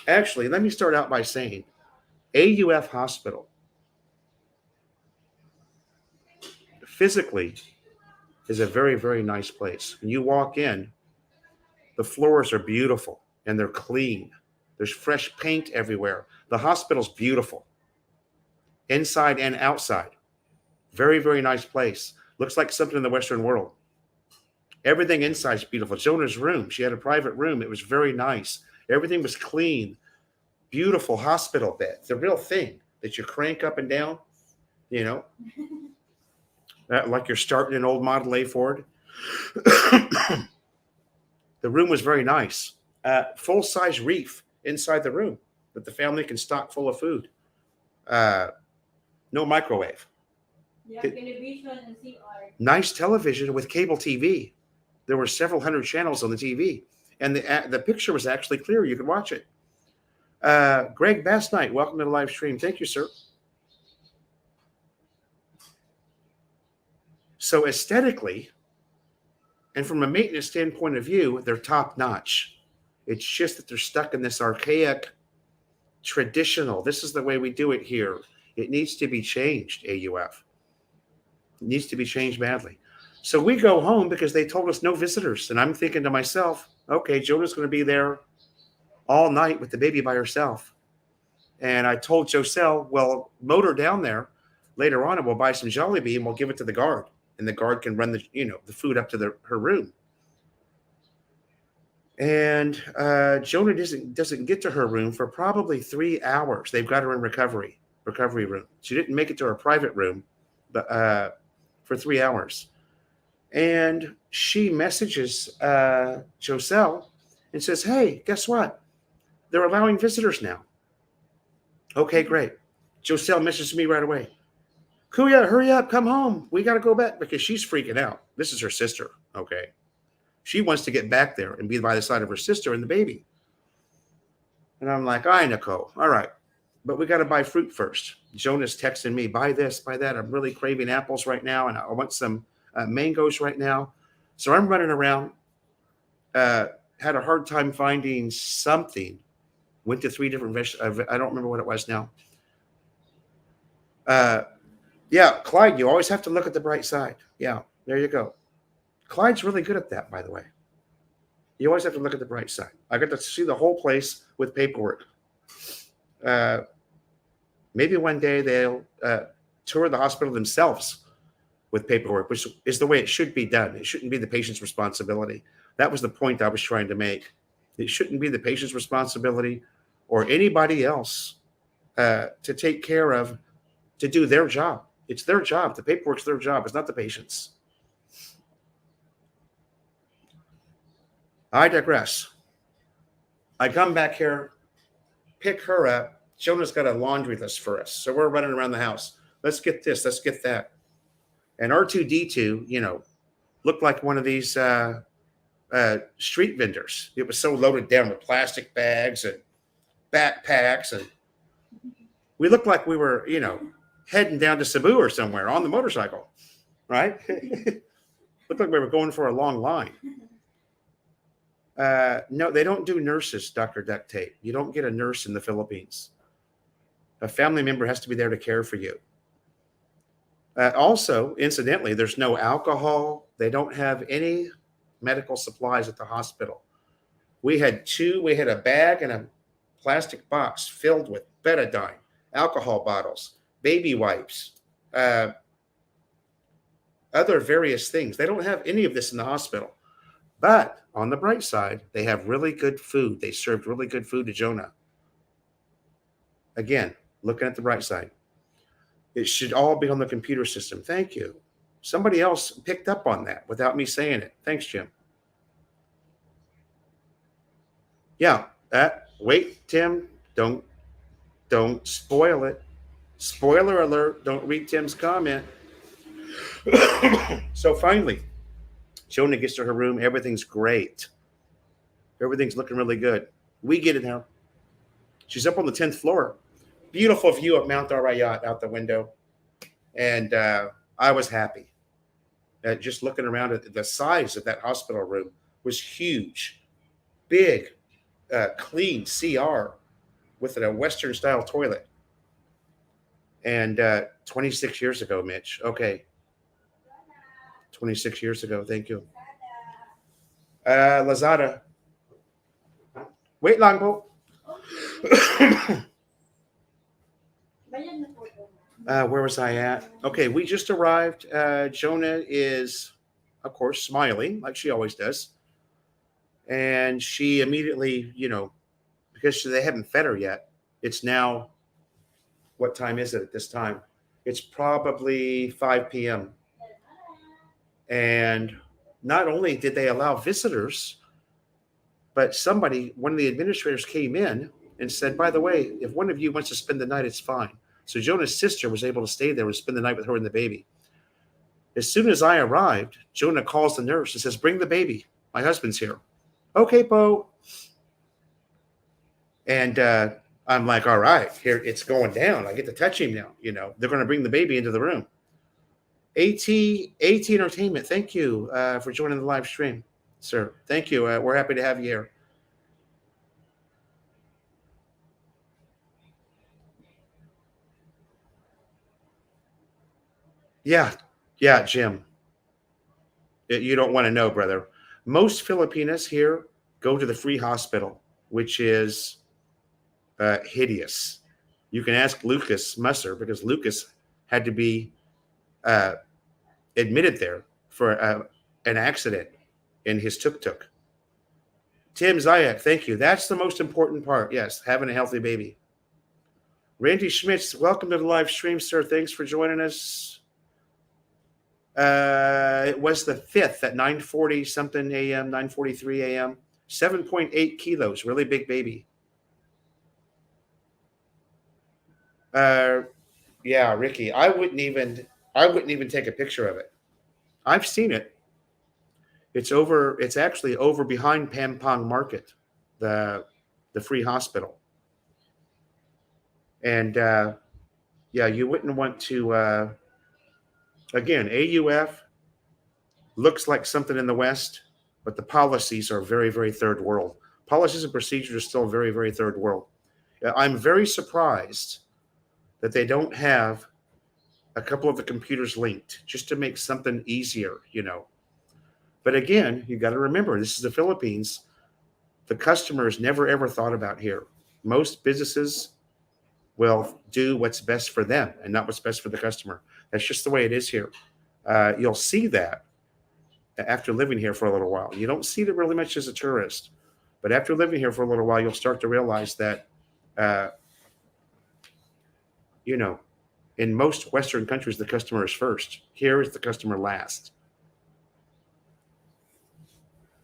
Actually, let me start out by saying AUF Hospital physically is a very, very nice place. When you walk in, the floors are beautiful and they're clean. There's fresh paint everywhere. The hospital's beautiful, inside and outside. Very, very nice place. Looks like something in the Western world. Everything inside is beautiful. Jonah's room, she had a private room. It was very nice. Everything was clean. Beautiful hospital bed. The real thing that you crank up and down, you know, like you're starting an old Model A Ford. The room was very nice. Full-size reef inside the room that the family can stock full of food. No microwave. Yeah, television and CR. Nice television with cable TV. There were several hundred channels on the TV, and the picture was actually clear. You could watch it. Greg Bass Knight, welcome to the live stream. Thank you, sir. So aesthetically, and from a maintenance standpoint of view, they're top notch. It's just that they're stuck in this archaic, traditional. This is the way we do it here. It needs to be changed, AUF. It needs to be changed badly. So we go home because they told us no visitors. And I'm thinking to myself, okay, Jonah's going to be there all night with the baby by herself. And I told Joselle, well, motor down there later on and we'll buy some Jollibee and we'll give it to the guard. And the guard can run the food up to her room. And Jonah doesn't get to her room for probably 3 hours. They've got her in recovery room. She didn't make it to her private room, but for 3 hours. And she messages Joselle and says, hey, guess what? They're allowing visitors now. Okay, great. Joselle messages me right away. Kuya, hurry up, come home. We got to go back because she's freaking out. This is her sister, okay? She wants to get back there and be by the side of her sister and the baby. And I'm like, all right, Nicole, all right. But we got to buy fruit first. Jonah's texting me, buy this, buy that. I'm really craving apples right now, and I want some mangoes right now. So I'm running around, had a hard time finding something. Went to 3 different vegetables. I don't remember what it was now. Yeah, Clyde, you always have to look at the bright side. Yeah, there you go. Clyde's really good at that, by the way. You always have to look at the bright side. I got to see the whole place with paperwork. Maybe one day they'll tour the hospital themselves with paperwork, which is the way it should be done. It shouldn't be the patient's responsibility. That was the point I was trying to make. It shouldn't be the patient's responsibility or anybody else to take care of, to do their job. It's their job. The paperwork's their job. It's not the patient's. I digress. I come back here, pick her up. Jonah's got a laundry list for us. So we're running around the house. Let's get this. Let's get that. And R2D2, looked like one of these street vendors. It was so loaded down with plastic bags and backpacks. And we looked like we were, heading down to Cebu or somewhere on the motorcycle, right? Looked like we were going for a long line. No, they don't do nurses, Dr. Duct Tape. You don't get a nurse in the Philippines. A family member has to be there to care for you. Also, incidentally, there's no alcohol. They don't have any medical supplies at the hospital. We had a bag and a plastic box filled with betadine, alcohol bottles, baby wipes, other various things. They don't have any of this in the hospital. But on the bright side, they have really good food. They served really good food to Jonah. Again, looking at the bright side. It should all be on the computer system. Thank you. Somebody else picked up on that without me saying it. Thanks, Jim. Yeah. Wait, Tim. Don't spoil it. Spoiler alert. Don't read Tim's comment. So finally, Jonah gets to her room. Everything's great. Everything's looking really good. We get in there. She's up on the 10th floor. Beautiful view of Mount Arayat out the window. And I was happy. Just looking around at the size of that hospital room was huge. Big, clean CR with a Western style toilet. And 26 years ago, Mitch. Okay. 26 years ago. Thank you. Lazada. Wait lang po. Bayad na po ito. Where was I at? Okay, we just arrived. Jonah is, of course, smiling like she always does. And she immediately, because they haven't fed her yet, it's now, what time is it at this time? It's probably 5 p.m. And not only did they allow visitors, but one of the administrators came in and said, by the way, if one of you wants to spend the night, it's fine. So Jonah's sister was able to stay there and spend the night with her and the baby. As soon as I arrived, Jonah calls the nurse and says, bring the baby. My husband's here. Okay, Bo. And I'm like, all right, here it's going down. I get to touch him now. They're going to bring the baby into the room. AT Entertainment, thank you for joining the live stream, sir. Thank you. We're happy to have you here. Yeah, Jim. You don't want to know, brother. Most Filipinas here go to the free hospital, which is hideous. You can ask Lucas Musser because Lucas had to be admitted there for an accident in his tuk-tuk. Tim Zayek, thank you. That's the most important part. Yes, having a healthy baby. Randy Schmitz, welcome to the live stream, sir. Thanks for joining us. It was the 5th at 9:40 something a.m., 9:43 a.m. 7.8 kilos, really big baby. Yeah, Ricky, I wouldn't even take a picture of it. I've seen it. It's actually over behind Pampang Market, the free hospital. And you wouldn't want to again, AUF looks like something in the West, but the policies are very, very third world. Policies and procedures are still very, very third world. I'm very surprised that they don't have a couple of the computers linked just to make something easier, But again, you got to remember, this is the Philippines. The customers never, ever thought about here. Most businesses will do what's best for them and not what's best for the customer. That's just the way it is here. You'll see that after living here for a little while. You don't see it really much as a tourist, but after living here for a little while, you'll start to realize that, in most Western countries, the customer is first. Here is the customer last.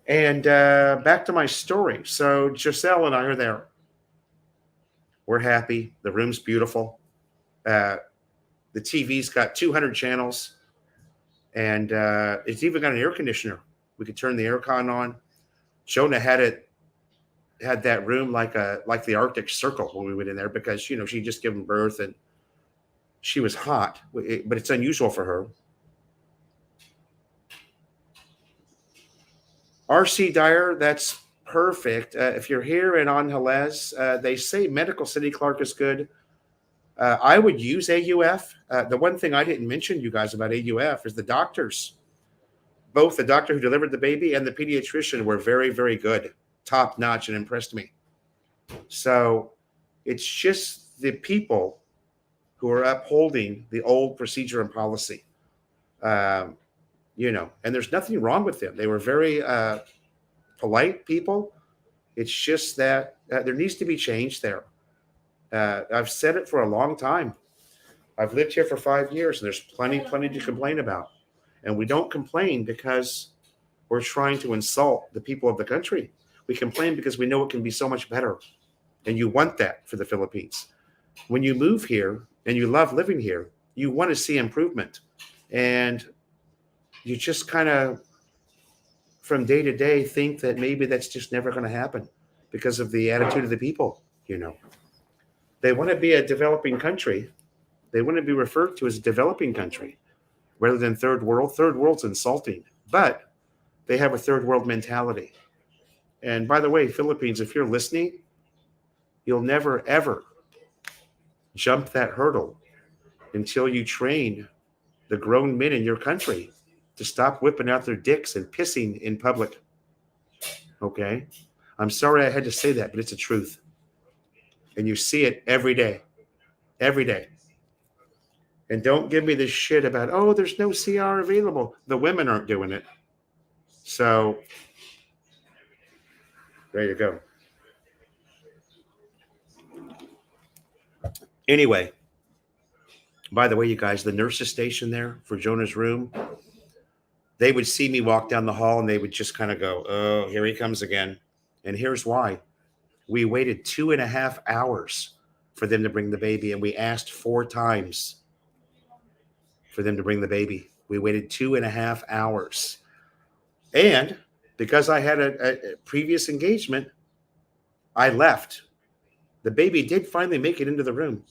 And back to my story. So Giselle and I are there. We're happy. The room's beautiful. The TV's got 200 channels, and it's even got an air conditioner. We could turn the aircon on. Jonah had that room like the Arctic Circle when we went in there because she'd just given birth and she was hot, but it's unusual for her. RC Dyer, that's perfect. If you're here in Angeles, they say Medical City Clark is good. I would use AUF. The one thing I didn't mention, you guys, about AUF is the doctors. Both the doctor who delivered the baby and the pediatrician were very, very good, top notch, and impressed me. So it's just the people who are upholding the old procedure and policy, and there's nothing wrong with them. They were very polite people. It's just that there needs to be change there. I've said it for a long time. I've lived here for 5 years, and there's plenty to complain about. And we don't complain because we're trying to insult the people of the country. We complain because we know it can be so much better. And you want that for the Philippines. When you move here and you love living here, you want to see improvement. And you just kind of, from day to day, think that maybe that's just never going to happen because of the attitude of the people, They want to be a developing country. They want to be referred to as a developing country rather than third world. Third world's insulting, but they have a third world mentality. And by the way, Philippines, if you're listening, you'll never, ever jump that hurdle until you train the grown men in your country to stop whipping out their dicks and pissing in public. Okay? I'm sorry I had to say that, but it's the truth. And you see it every day. Every day. And don't give me this shit about, oh, there's no CR available. The women aren't doing it. So, there you go. Anyway, by the way, you guys, the nurses station there for Jonah's room, they would see me walk down the hall and they would just kind of go, oh, here he comes again. And here's why. We waited 2.5 hours for them to bring the baby, and we asked 4 times for them to bring the baby. We waited 2.5 hours. And because I had a previous engagement, I left. The baby did finally make it into the room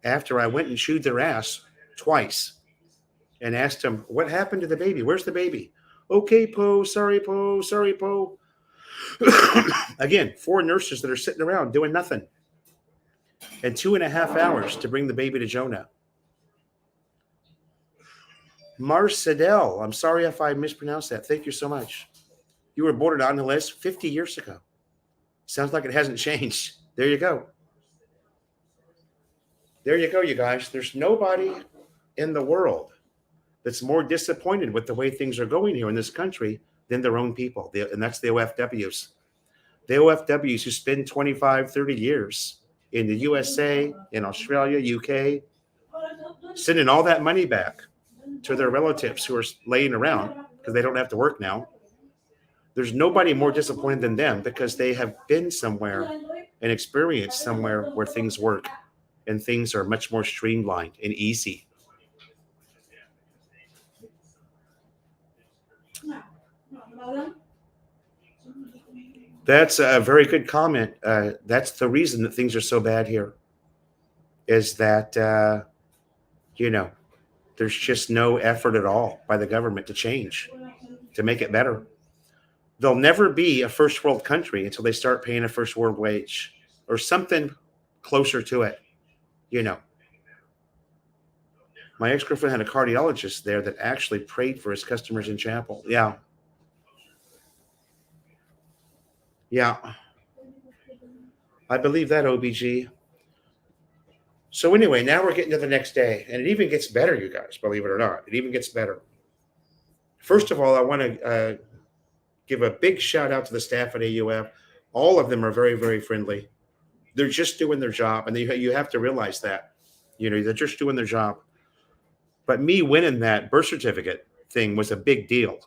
after I went and chewed their ass twice and asked them, what happened to the baby? Where's the baby? Okay, Po, sorry, Po, sorry, Po. Again, 4 nurses that are sitting around doing nothing. And 2.5 hours to bring the baby to Jonah. Marcedel, I'm sorry if I mispronounced that. Thank you so much. You were born on the list 50 years ago. Sounds like it hasn't changed. There you go. There you go, you guys. There's nobody in the world that's more disappointed with the way things are going here in this country than their own people. And that's the OFWs. The OFWs who spend 25, 30 years in the USA, in Australia, UK, sending all that money back to their relatives who are laying around because they don't have to work now. There's nobody more disappointed than them because they have been somewhere and experienced somewhere where things work and things are much more streamlined and easy. That's a very good comment. That's the reason that things are so bad here is that, there's just no effort at all by the government to change, to make it better. There'll never be a first world country until they start paying a first world wage or something closer to it. My ex-girlfriend had a cardiologist there that actually prayed for his customers in chapel. Yeah. I believe that, OBG. So anyway, now we're getting to the next day, and it even gets better, you guys, believe it or not. It even gets better. First of all, I want to give a big shout out to the staff at AUF. All of them are very, very friendly. They're just doing their job, and you have to realize that. They're just doing their job. But me winning that birth certificate thing was a big deal.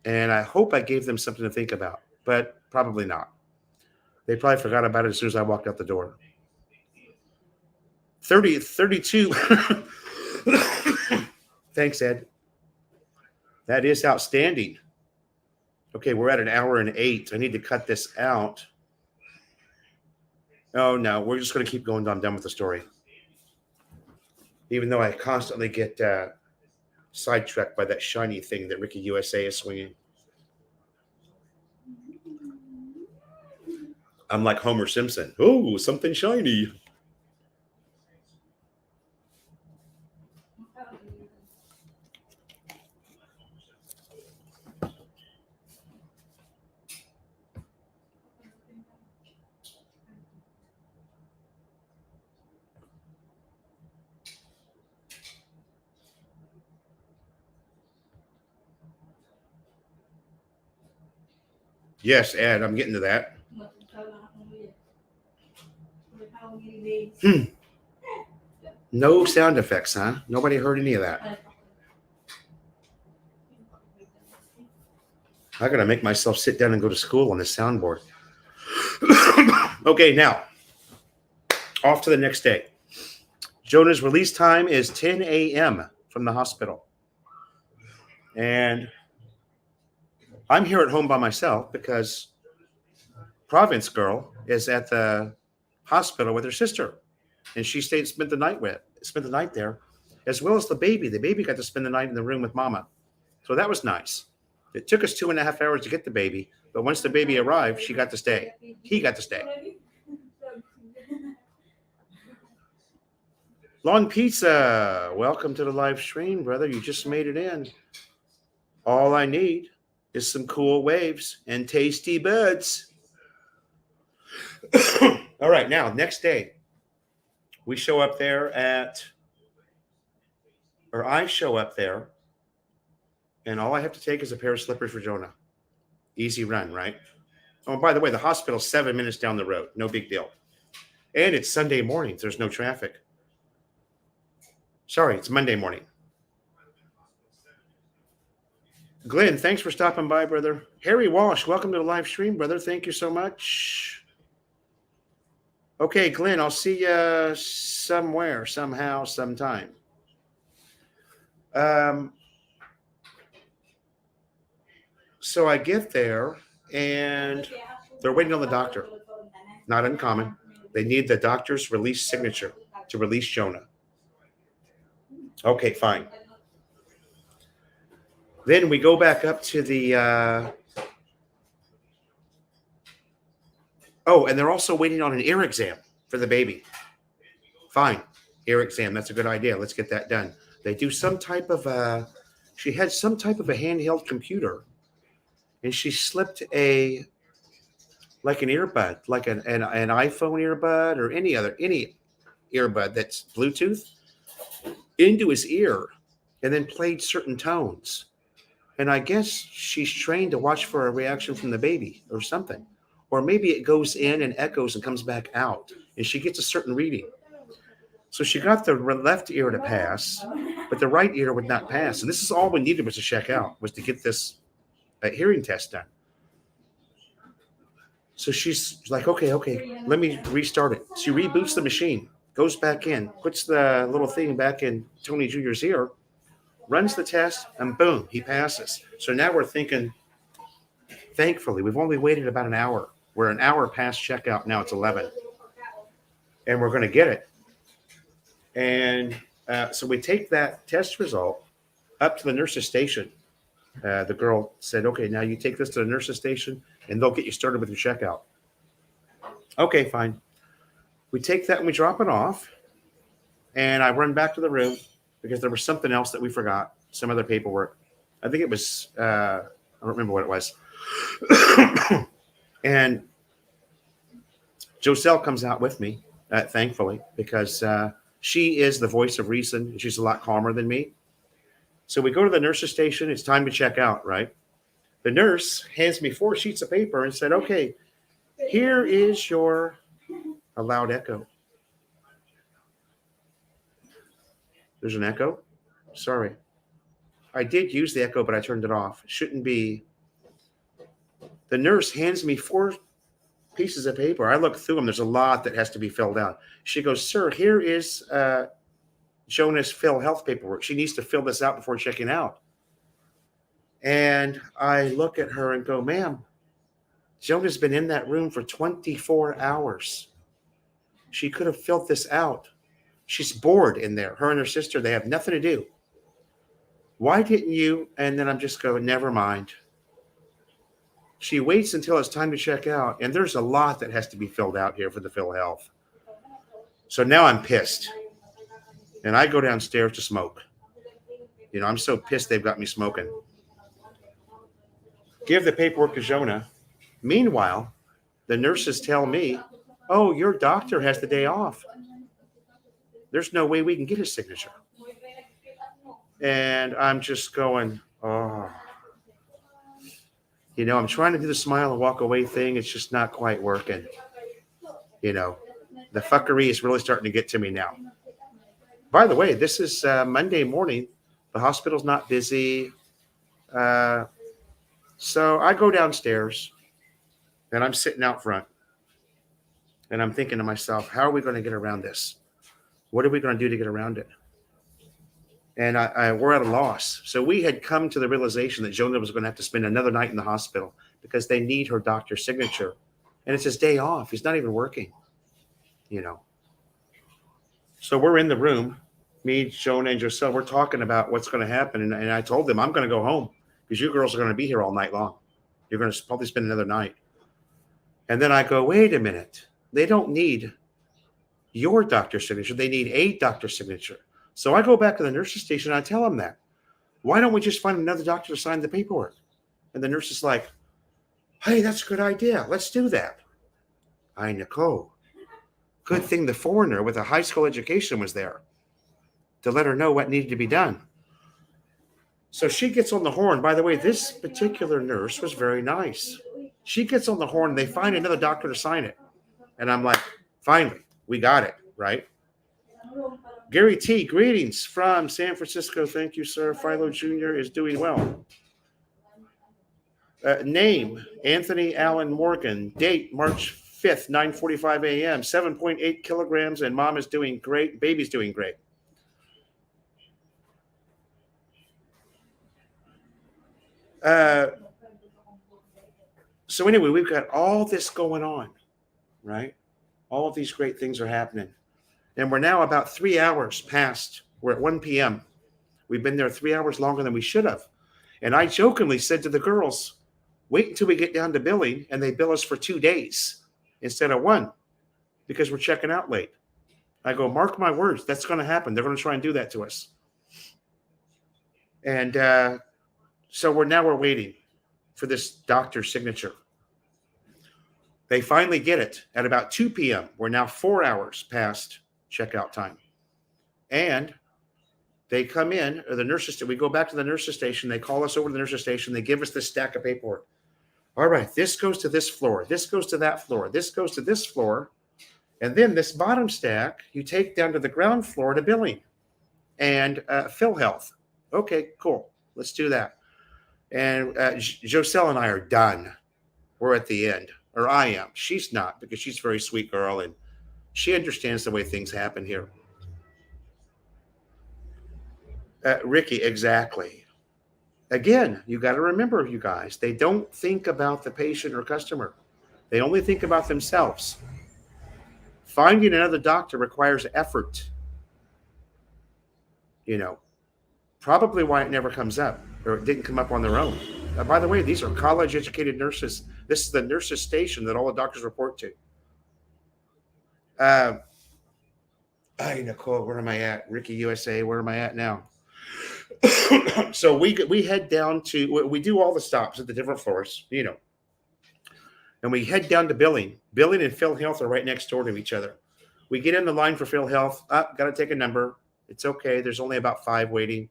And I hope I gave them something to think about, but probably not. They probably forgot about it as soon as I walked out the door. 32. Thanks, Ed. That is outstanding. Okay, we're at 1 hour and 8. I need to cut this out. Oh, no, we're just going to keep going. I'm done with the story. Even though I constantly get sidetracked by that shiny thing that Ricky USA is swinging. I'm like Homer Simpson. Oh, something shiny. Yes, Ed, I'm getting to that. No sound effects, huh? Nobody heard any of that. I gotta make myself sit down and go to school on this soundboard. Okay, now off to the next day. Jonah's release time is 10 a.m. from the hospital. And I'm here at home by myself because Province Girl is at the hospital with her sister. And she spent the night there, as well as the baby. The baby got to spend the night in the room with Mama. So that was nice. It took us 2.5 hours to get the baby, but once the baby arrived, she got to stay. He got to stay. Long Pizza, welcome to the live stream, brother. You just made it in. All I need is some cool waves and tasty buds. All right, now, next day, we show up there I show up there, and all I have to take is a pair of slippers for Jonah. Easy run, right? Oh, by the way, the hospital's 7 minutes down the road. No big deal. And it's Sunday morning. There's no traffic. Sorry, it's Monday morning. Glenn, thanks for stopping by, brother. Harry Walsh, welcome to the live stream, brother. Thank you so much. Okay, Glenn, I'll see you somewhere, somehow, sometime. So I get there, and they're waiting on the doctor. Not uncommon. They need the doctor's release signature to release Jonah. Okay, fine. Then we go back up to the and they're also waiting on an ear exam for the baby. Fine. Ear exam. That's a good idea. Let's get that done. They do some type of she had some type of a handheld computer, and she slipped an earbud, like an iPhone earbud or any earbud that's Bluetooth, into his ear, and then played certain tones. And I guess she's trained to watch for a reaction from the baby or something. Or maybe it goes in and echoes and comes back out, and she gets a certain reading. So she got the left ear to pass, but the right ear would not pass. And this is all we needed was to check out, was to get this hearing test done. So she's like, okay, let me restart it. She reboots the machine, goes back in, puts the little thing back in Tony Jr.'s ear, runs the test, and boom, he passes. So now we're thinking, thankfully, we've only waited about an hour. We're an hour past checkout. Now it's 11. And we're going to get it. And so we take that test result up to the nurse's station. The girl said, okay, now you take this to the nurse's station, and they'll get you started with your checkout. Okay, fine. We take that and we drop it off. And I run back to the room because there was something else that we forgot, some other paperwork. I think it was, I don't remember what it was. And Joselle comes out with me, thankfully, because she is the voice of reason, and she's a lot calmer than me. So we go to the nurse's station. It's time to check out, right? The nurse hands me 4 sheets of paper and said, okay, here is your a loud echo. There's an echo? Sorry. I did use the echo, but I turned it off. It shouldn't be. The nurse hands me 4 pieces of paper. I look through them. There's a lot that has to be filled out. She goes, sir, here is Jonah's PhilHealth paperwork. She needs to fill this out before checking out. And I look at her and go, ma'am, Jonah's been in that room for 24 hours. She could have filled this out. She's bored in there. Her and her sister, they have nothing to do. Why didn't you? And then I'm just going, never mind. She waits until it's time to check out. And there's a lot that has to be filled out here for the PhilHealth. So now I'm pissed. And I go downstairs to smoke. You know, I'm so pissed they've got me smoking. Give the paperwork to Jonah. Meanwhile, the nurses tell me, oh, your doctor has the day off. There's no way we can get his signature. And I'm just going, oh. You know, I'm trying to do the smile and walk away thing. It's just not quite working. You know, the fuckery is really starting to get to me now. By the way, this is Monday morning. The hospital's not busy. So I go downstairs, and I'm sitting out front. And I'm thinking to myself, how are we going to get around this? What are we going to do to get around it? And we're at a loss. So we had come to the realization that Jonah was going to have to spend another night in the hospital because they need her doctor's signature. And it's his day off. He's not even working, you know. So we're in the room, me, Jonah, and Joselle. We're talking about what's going to happen. And I told them, I'm going to go home because you girls are going to be here all night long. You're going to probably spend another night. And then I go, wait a minute. They don't need your doctor's signature. They need a doctor's signature. So I go back to the nurse's station and I tell them that. Why don't we just find another doctor to sign the paperwork? And the nurse is like, hey, that's a good idea. Let's do that. Nicole. Good thing the foreigner with a high school education was there to let her know what needed to be done. So she gets on the horn. By the way, this particular nurse was very nice. She gets on the horn and they find another doctor to sign it. And I'm like, finally, we got it, right? Gary T, greetings from San Francisco. Thank you, sir. Philo Jr. is doing well. Name, Anthony Allen Morgan. Date, March 5th, 9:45 a.m. 7.8 kilograms, and mom is doing great. Baby's doing great. So anyway, we've got all this going on, right? All of these great things are happening. And we're now about 3 hours past. We're at 1 p.m. We've been there 3 hours longer than we should have. And I jokingly said to the girls, wait until we get down to billing and they bill us for 2 days instead of 1 because we're checking out late. I go, mark my words, that's going to happen. They're going to try and do that to us. And so we're waiting for this doctor's signature. They finally get it at about 2 p.m. We're now 4 hours past checkout time. And they come in, or the nurses, we go back to the nurse's station. They call us over to the nurse's station. They give us this stack of paperwork. All right, this goes to this floor. This goes to that floor. This goes to this floor. And then this bottom stack, you take down to the ground floor to billing and PhilHealth. Okay, cool. Let's do that. And Joselle and I are done. We're at the end. Or I am. She's not, because she's a very sweet girl and she understands the way things happen here. Ricky, exactly. Again, you got to remember, you guys, they don't think about the patient or customer. They only think about themselves. Finding another doctor requires effort. You know, probably why it never comes up, or it didn't come up on their own. By the way, these are college-educated nurses. This is the nurses' station that all the doctors report to. Nicole, where am I at? Ricky USA, where am I at now? So we head down to, we do all the stops at the different floors, you know, and we head down to billing. Billing and PhilHealth are right next door to each other. We get in the line for PhilHealth. Got to take a number. It's okay. There's only about 5 waiting.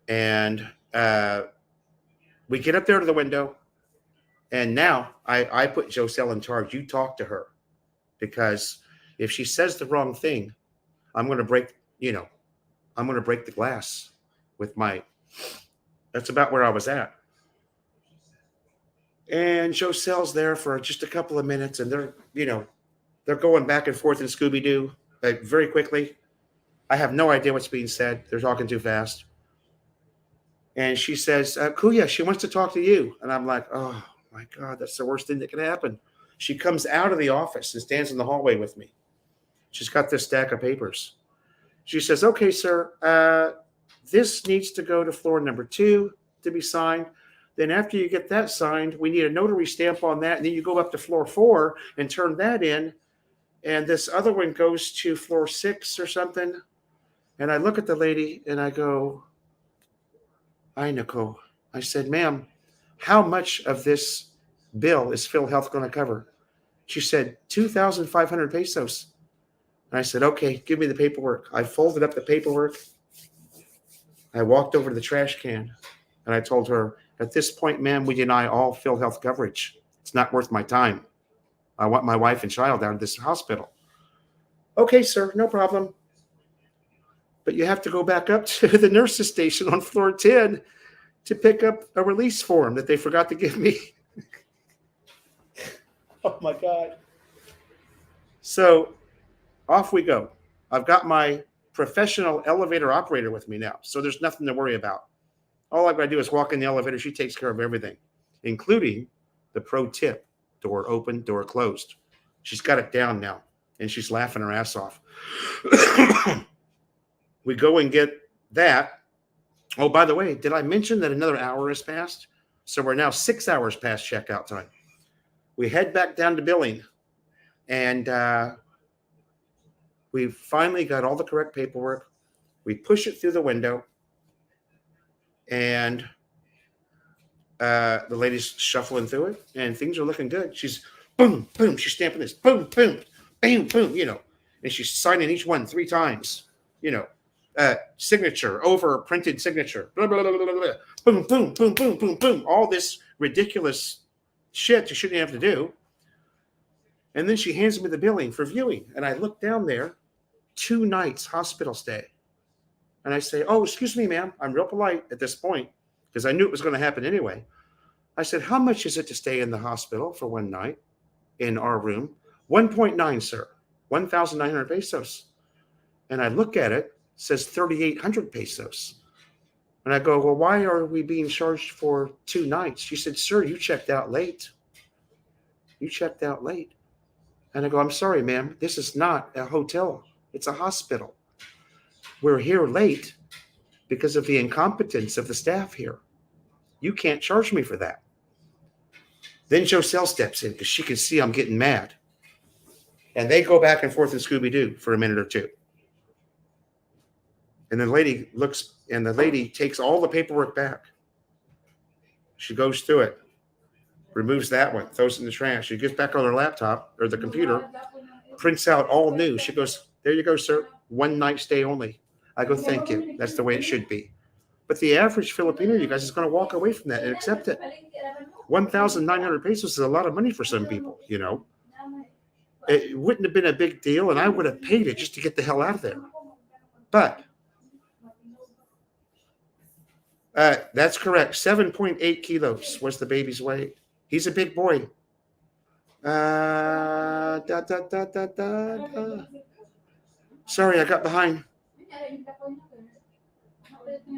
And we get up there to the window. And now I put Joselle in charge. You talk to her, because if she says the wrong thing, I'm going to break, I'm going to break the glass with that's about where I was at. And Joselle's there for just a couple of minutes, and they're going back and forth in Scooby-Doo very quickly. I have no idea what's being said. They're talking too fast. And she says, Kuya, she wants to talk to you. And I'm like, oh my God, that's the worst thing that could happen. She comes out of the office and stands in the hallway with me. She's got this stack of papers. She says, okay, sir, this needs to go to floor number 2 to be signed. Then after you get that signed, we need a notary stamp on that. And then you go up to floor 4 and turn that in. And this other one goes to floor 6 or something. And I look at the lady and I go, Nicole. I said, ma'am, how much of this bill is PhilHealth going to cover? She said, 2,500 pesos. And I said, okay, give me the paperwork. I folded up the paperwork. I walked over to the trash can and I told her, at this point, ma'am, we deny all PhilHealth coverage. It's not worth my time. I want my wife and child out of this hospital. Okay, sir, no problem. But you have to go back up to the nurse's station on floor 10 to pick up a release form that they forgot to give me. Oh, my God. So off we go. I've got my professional elevator operator with me now, so there's nothing to worry about. All I've got to do is walk in the elevator. She takes care of everything, including the pro tip, door open, door closed. She's got it down now, and she's laughing her ass off. We go and get that. Oh, by the way, did I mention that another hour has passed? So we're now 6 hours past checkout time. We head back down to billing, and We finally got all the correct paperwork. We push it through the window, and the lady's shuffling through it, and things are looking good. She's boom, boom. She's stamping this, boom, boom, boom, boom. And she's signing each one 3 times. Signature over printed signature. Blah, blah, blah, blah, blah. Boom, boom, boom, boom, boom, boom. All this ridiculous shit you shouldn't have to do. And then she hands me the billing for viewing, and I look down there, 2 nights hospital stay. And I say, "Oh, excuse me, ma'am." I'm real polite at this point because I knew it was going to happen anyway. I said, "How much is it to stay in the hospital for 1 night in our room?" 1.9, sir. 1,900 pesos. And I look at it, says 3,800 pesos. And I go, "Well, why are we being charged for 2 nights?" She said, "Sir, you checked out late. You checked out late." And I go, "I'm sorry, ma'am. This is not a hotel. It's a hospital. We're here late because of the incompetence of the staff here. You can't charge me for that." Then Joselle steps in because she can see I'm getting mad. And they go back and forth in Scooby-Doo for a minute or two. And the lady looks, and the lady takes all the paperwork back. She goes through it, removes that one, throws it in the trash. She gets back on her laptop or the computer, prints out all new. She goes, "There you go, sir. 1 night stay only." I go, "Thank you. That's the way it should be." But the average Filipino, you guys, is going to walk away from that and accept it. 1,900 pesos is a lot of money for some people, It wouldn't have been a big deal, and I would have paid it just to get the hell out of there. But that's correct. 7.8 kilos was the baby's weight. He's a big boy. Sorry, I got behind.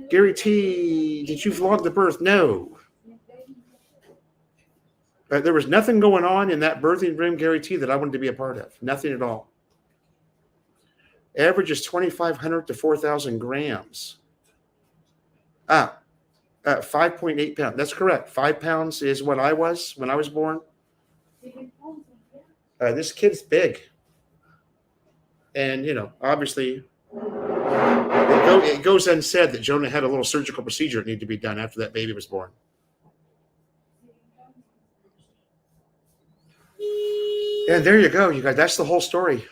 Gary T, did you vlog the birth? No. There was nothing going on in that birthing room, Gary T, that I wanted to be a part of. Nothing at all. Average is 2,500 to 4,000 grams. 5.8 pounds. That's correct. 5 pounds is what I was when I was born. This kid's big. And, obviously, it goes unsaid that Jonah had a little surgical procedure that needed to be done after that baby was born. And there you go, you guys. That's the whole story.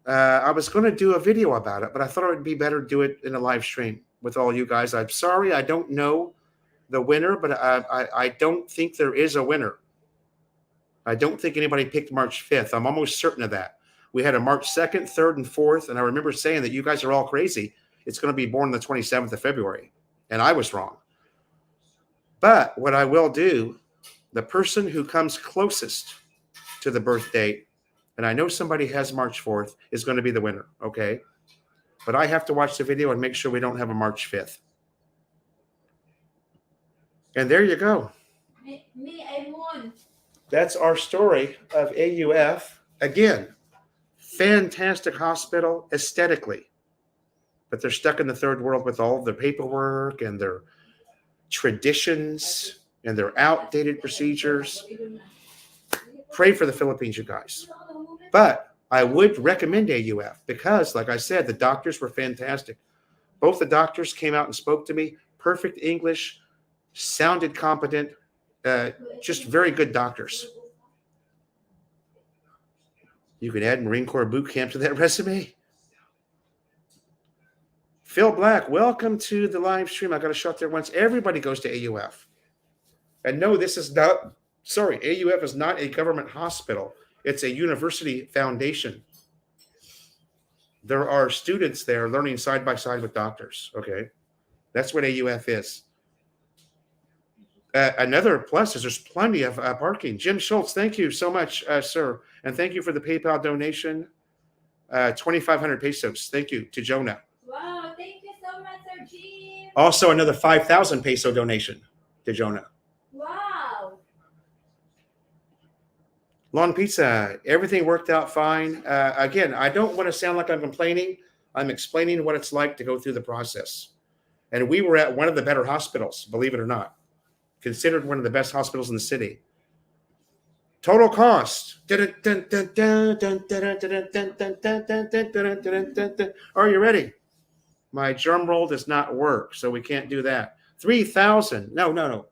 I was going to do a video about it, but I thought it would be better to do it in a live stream with all you guys. I'm sorry, I don't know the winner, but I don't think there is a winner. I don't think anybody picked March 5th. I'm almost certain of that. We had a March 2nd, 3rd, and 4th, and I remember saying that you guys are all crazy. It's going to be born the 27th of February, and I was wrong. But what I will do, the person who comes closest to the birth date, and I know somebody has March 4th, is going to be the winner, okay? But I have to watch the video and make sure we don't have a March 5th. And there you go. Me, I won. That's our story of AUF. Again, fantastic hospital aesthetically, but they're stuck in the third world with all of their paperwork and their traditions and their outdated procedures. Pray for the Philippines, you guys. But I would recommend AUF because, like I said, the doctors were fantastic. Both the doctors came out and spoke to me. Perfect English, sounded competent, just very good doctors. You can add Marine Corps boot camp to that resume. Phil Black, welcome to the live stream. I got a shot there once. Everybody goes to AUF. And no, this is not, AUF is not a government hospital. It's a university foundation. There are students there learning side by side with doctors. Okay. That's what AUF is. Another plus is there's plenty of parking. Jim Schultz, thank you so much, sir. And thank you for the PayPal donation. 2,500 pesos. Thank you to Jonah. Wow, thank you so much, Sir Jim. Also, another 5,000 peso donation to Jonah. Wow. Lawn Pizza, everything worked out fine. Again, I don't want to sound like I'm complaining. I'm explaining what it's like to go through the process. And we were at one of the better hospitals, believe it or not. Considered one of the best hospitals in the city. Total cost. Are you ready? My drum roll does not work, so we can't do that. 3,000. No.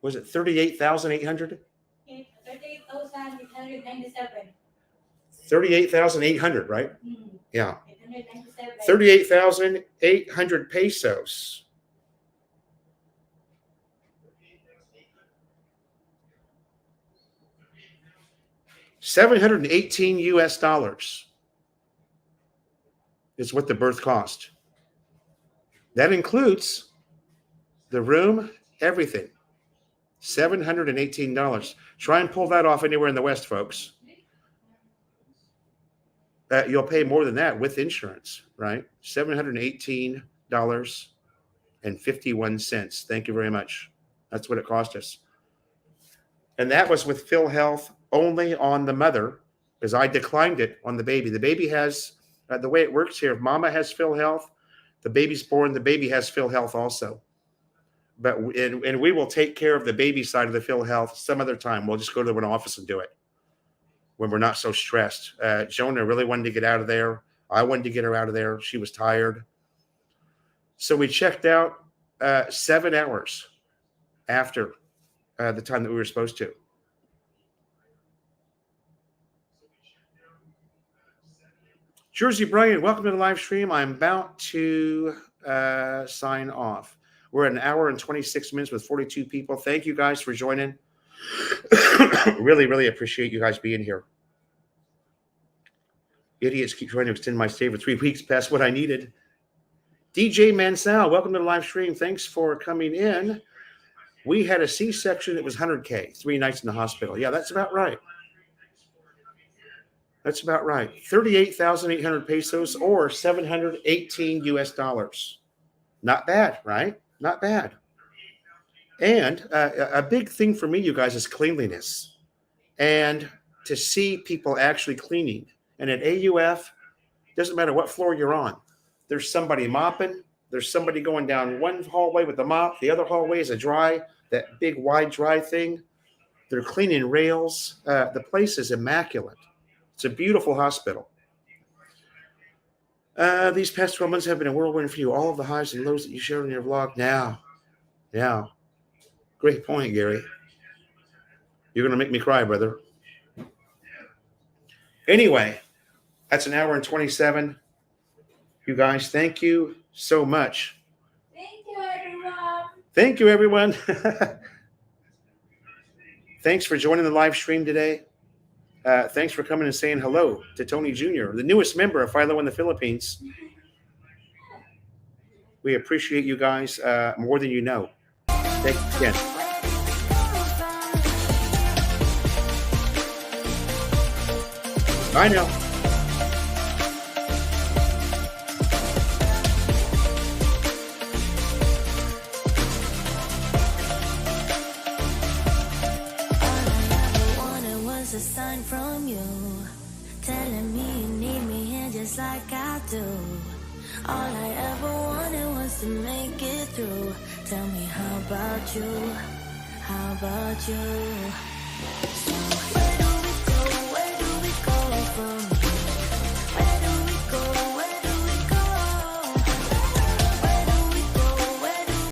Was it 38,800? 38,897. 38,800, right? Yeah. 897. 38,800 pesos. $718 US is what the birth cost. That includes the room, everything. $718. Try and pull that off anywhere in the West, folks. You'll pay more than that with insurance, right? $718.51. Thank you very much. That's what it cost us. And that was with PhilHealth only on the mother, because I declined it on the baby. The baby has, the way it works here, if mama has PhilHealth, the baby's born, the baby has PhilHealth also. But and we will take care of the baby side of the PhilHealth some other time. We'll just go to an office and do it when we're not so stressed. Jonah really wanted to get out of there. I wanted to get her out of there. She was tired. So we checked out 7 hours after the time that we were supposed to. Jersey Brian, welcome to the live stream. I'm about to sign off. We're at 1 hour and 26 minutes with 42 people. Thank you guys for joining. Really, really appreciate you guys being here. Idiots keep trying to extend my stay for 3 weeks past what I needed. DJ Mansell, welcome to the live stream. Thanks for coming in. We had a C-section that was 100K, 3 nights in the hospital. Yeah, that's about right. That's about right. 38,800 pesos or $718 US. Not bad, right? Not bad. And a big thing for me, you guys, is cleanliness. And to see people actually cleaning. And at AUF, doesn't matter what floor you're on. There's somebody mopping. There's somebody going down one hallway with a mop. The other hallway is that big wide dry thing. They're cleaning rails. The place is immaculate. It's a beautiful hospital. These past 12 months have been a whirlwind for you. All of the highs and lows that you shared in your vlog now. Yeah. Great point, Gary. You're going to make me cry, brother. Anyway, that's 1 hour and 27. You guys, thank you so much. Thank you, everyone. Thank you, everyone. Thanks for joining the live stream today. Thanks for coming and saying hello to Tony Jr., the newest member of Philo in the Philippines. We appreciate you guys more than you know. Thank you again. I know. A sign from you telling me you need me here just like I do. All I ever wanted was to make it through. Tell me, how about you? How about you? So where do we go from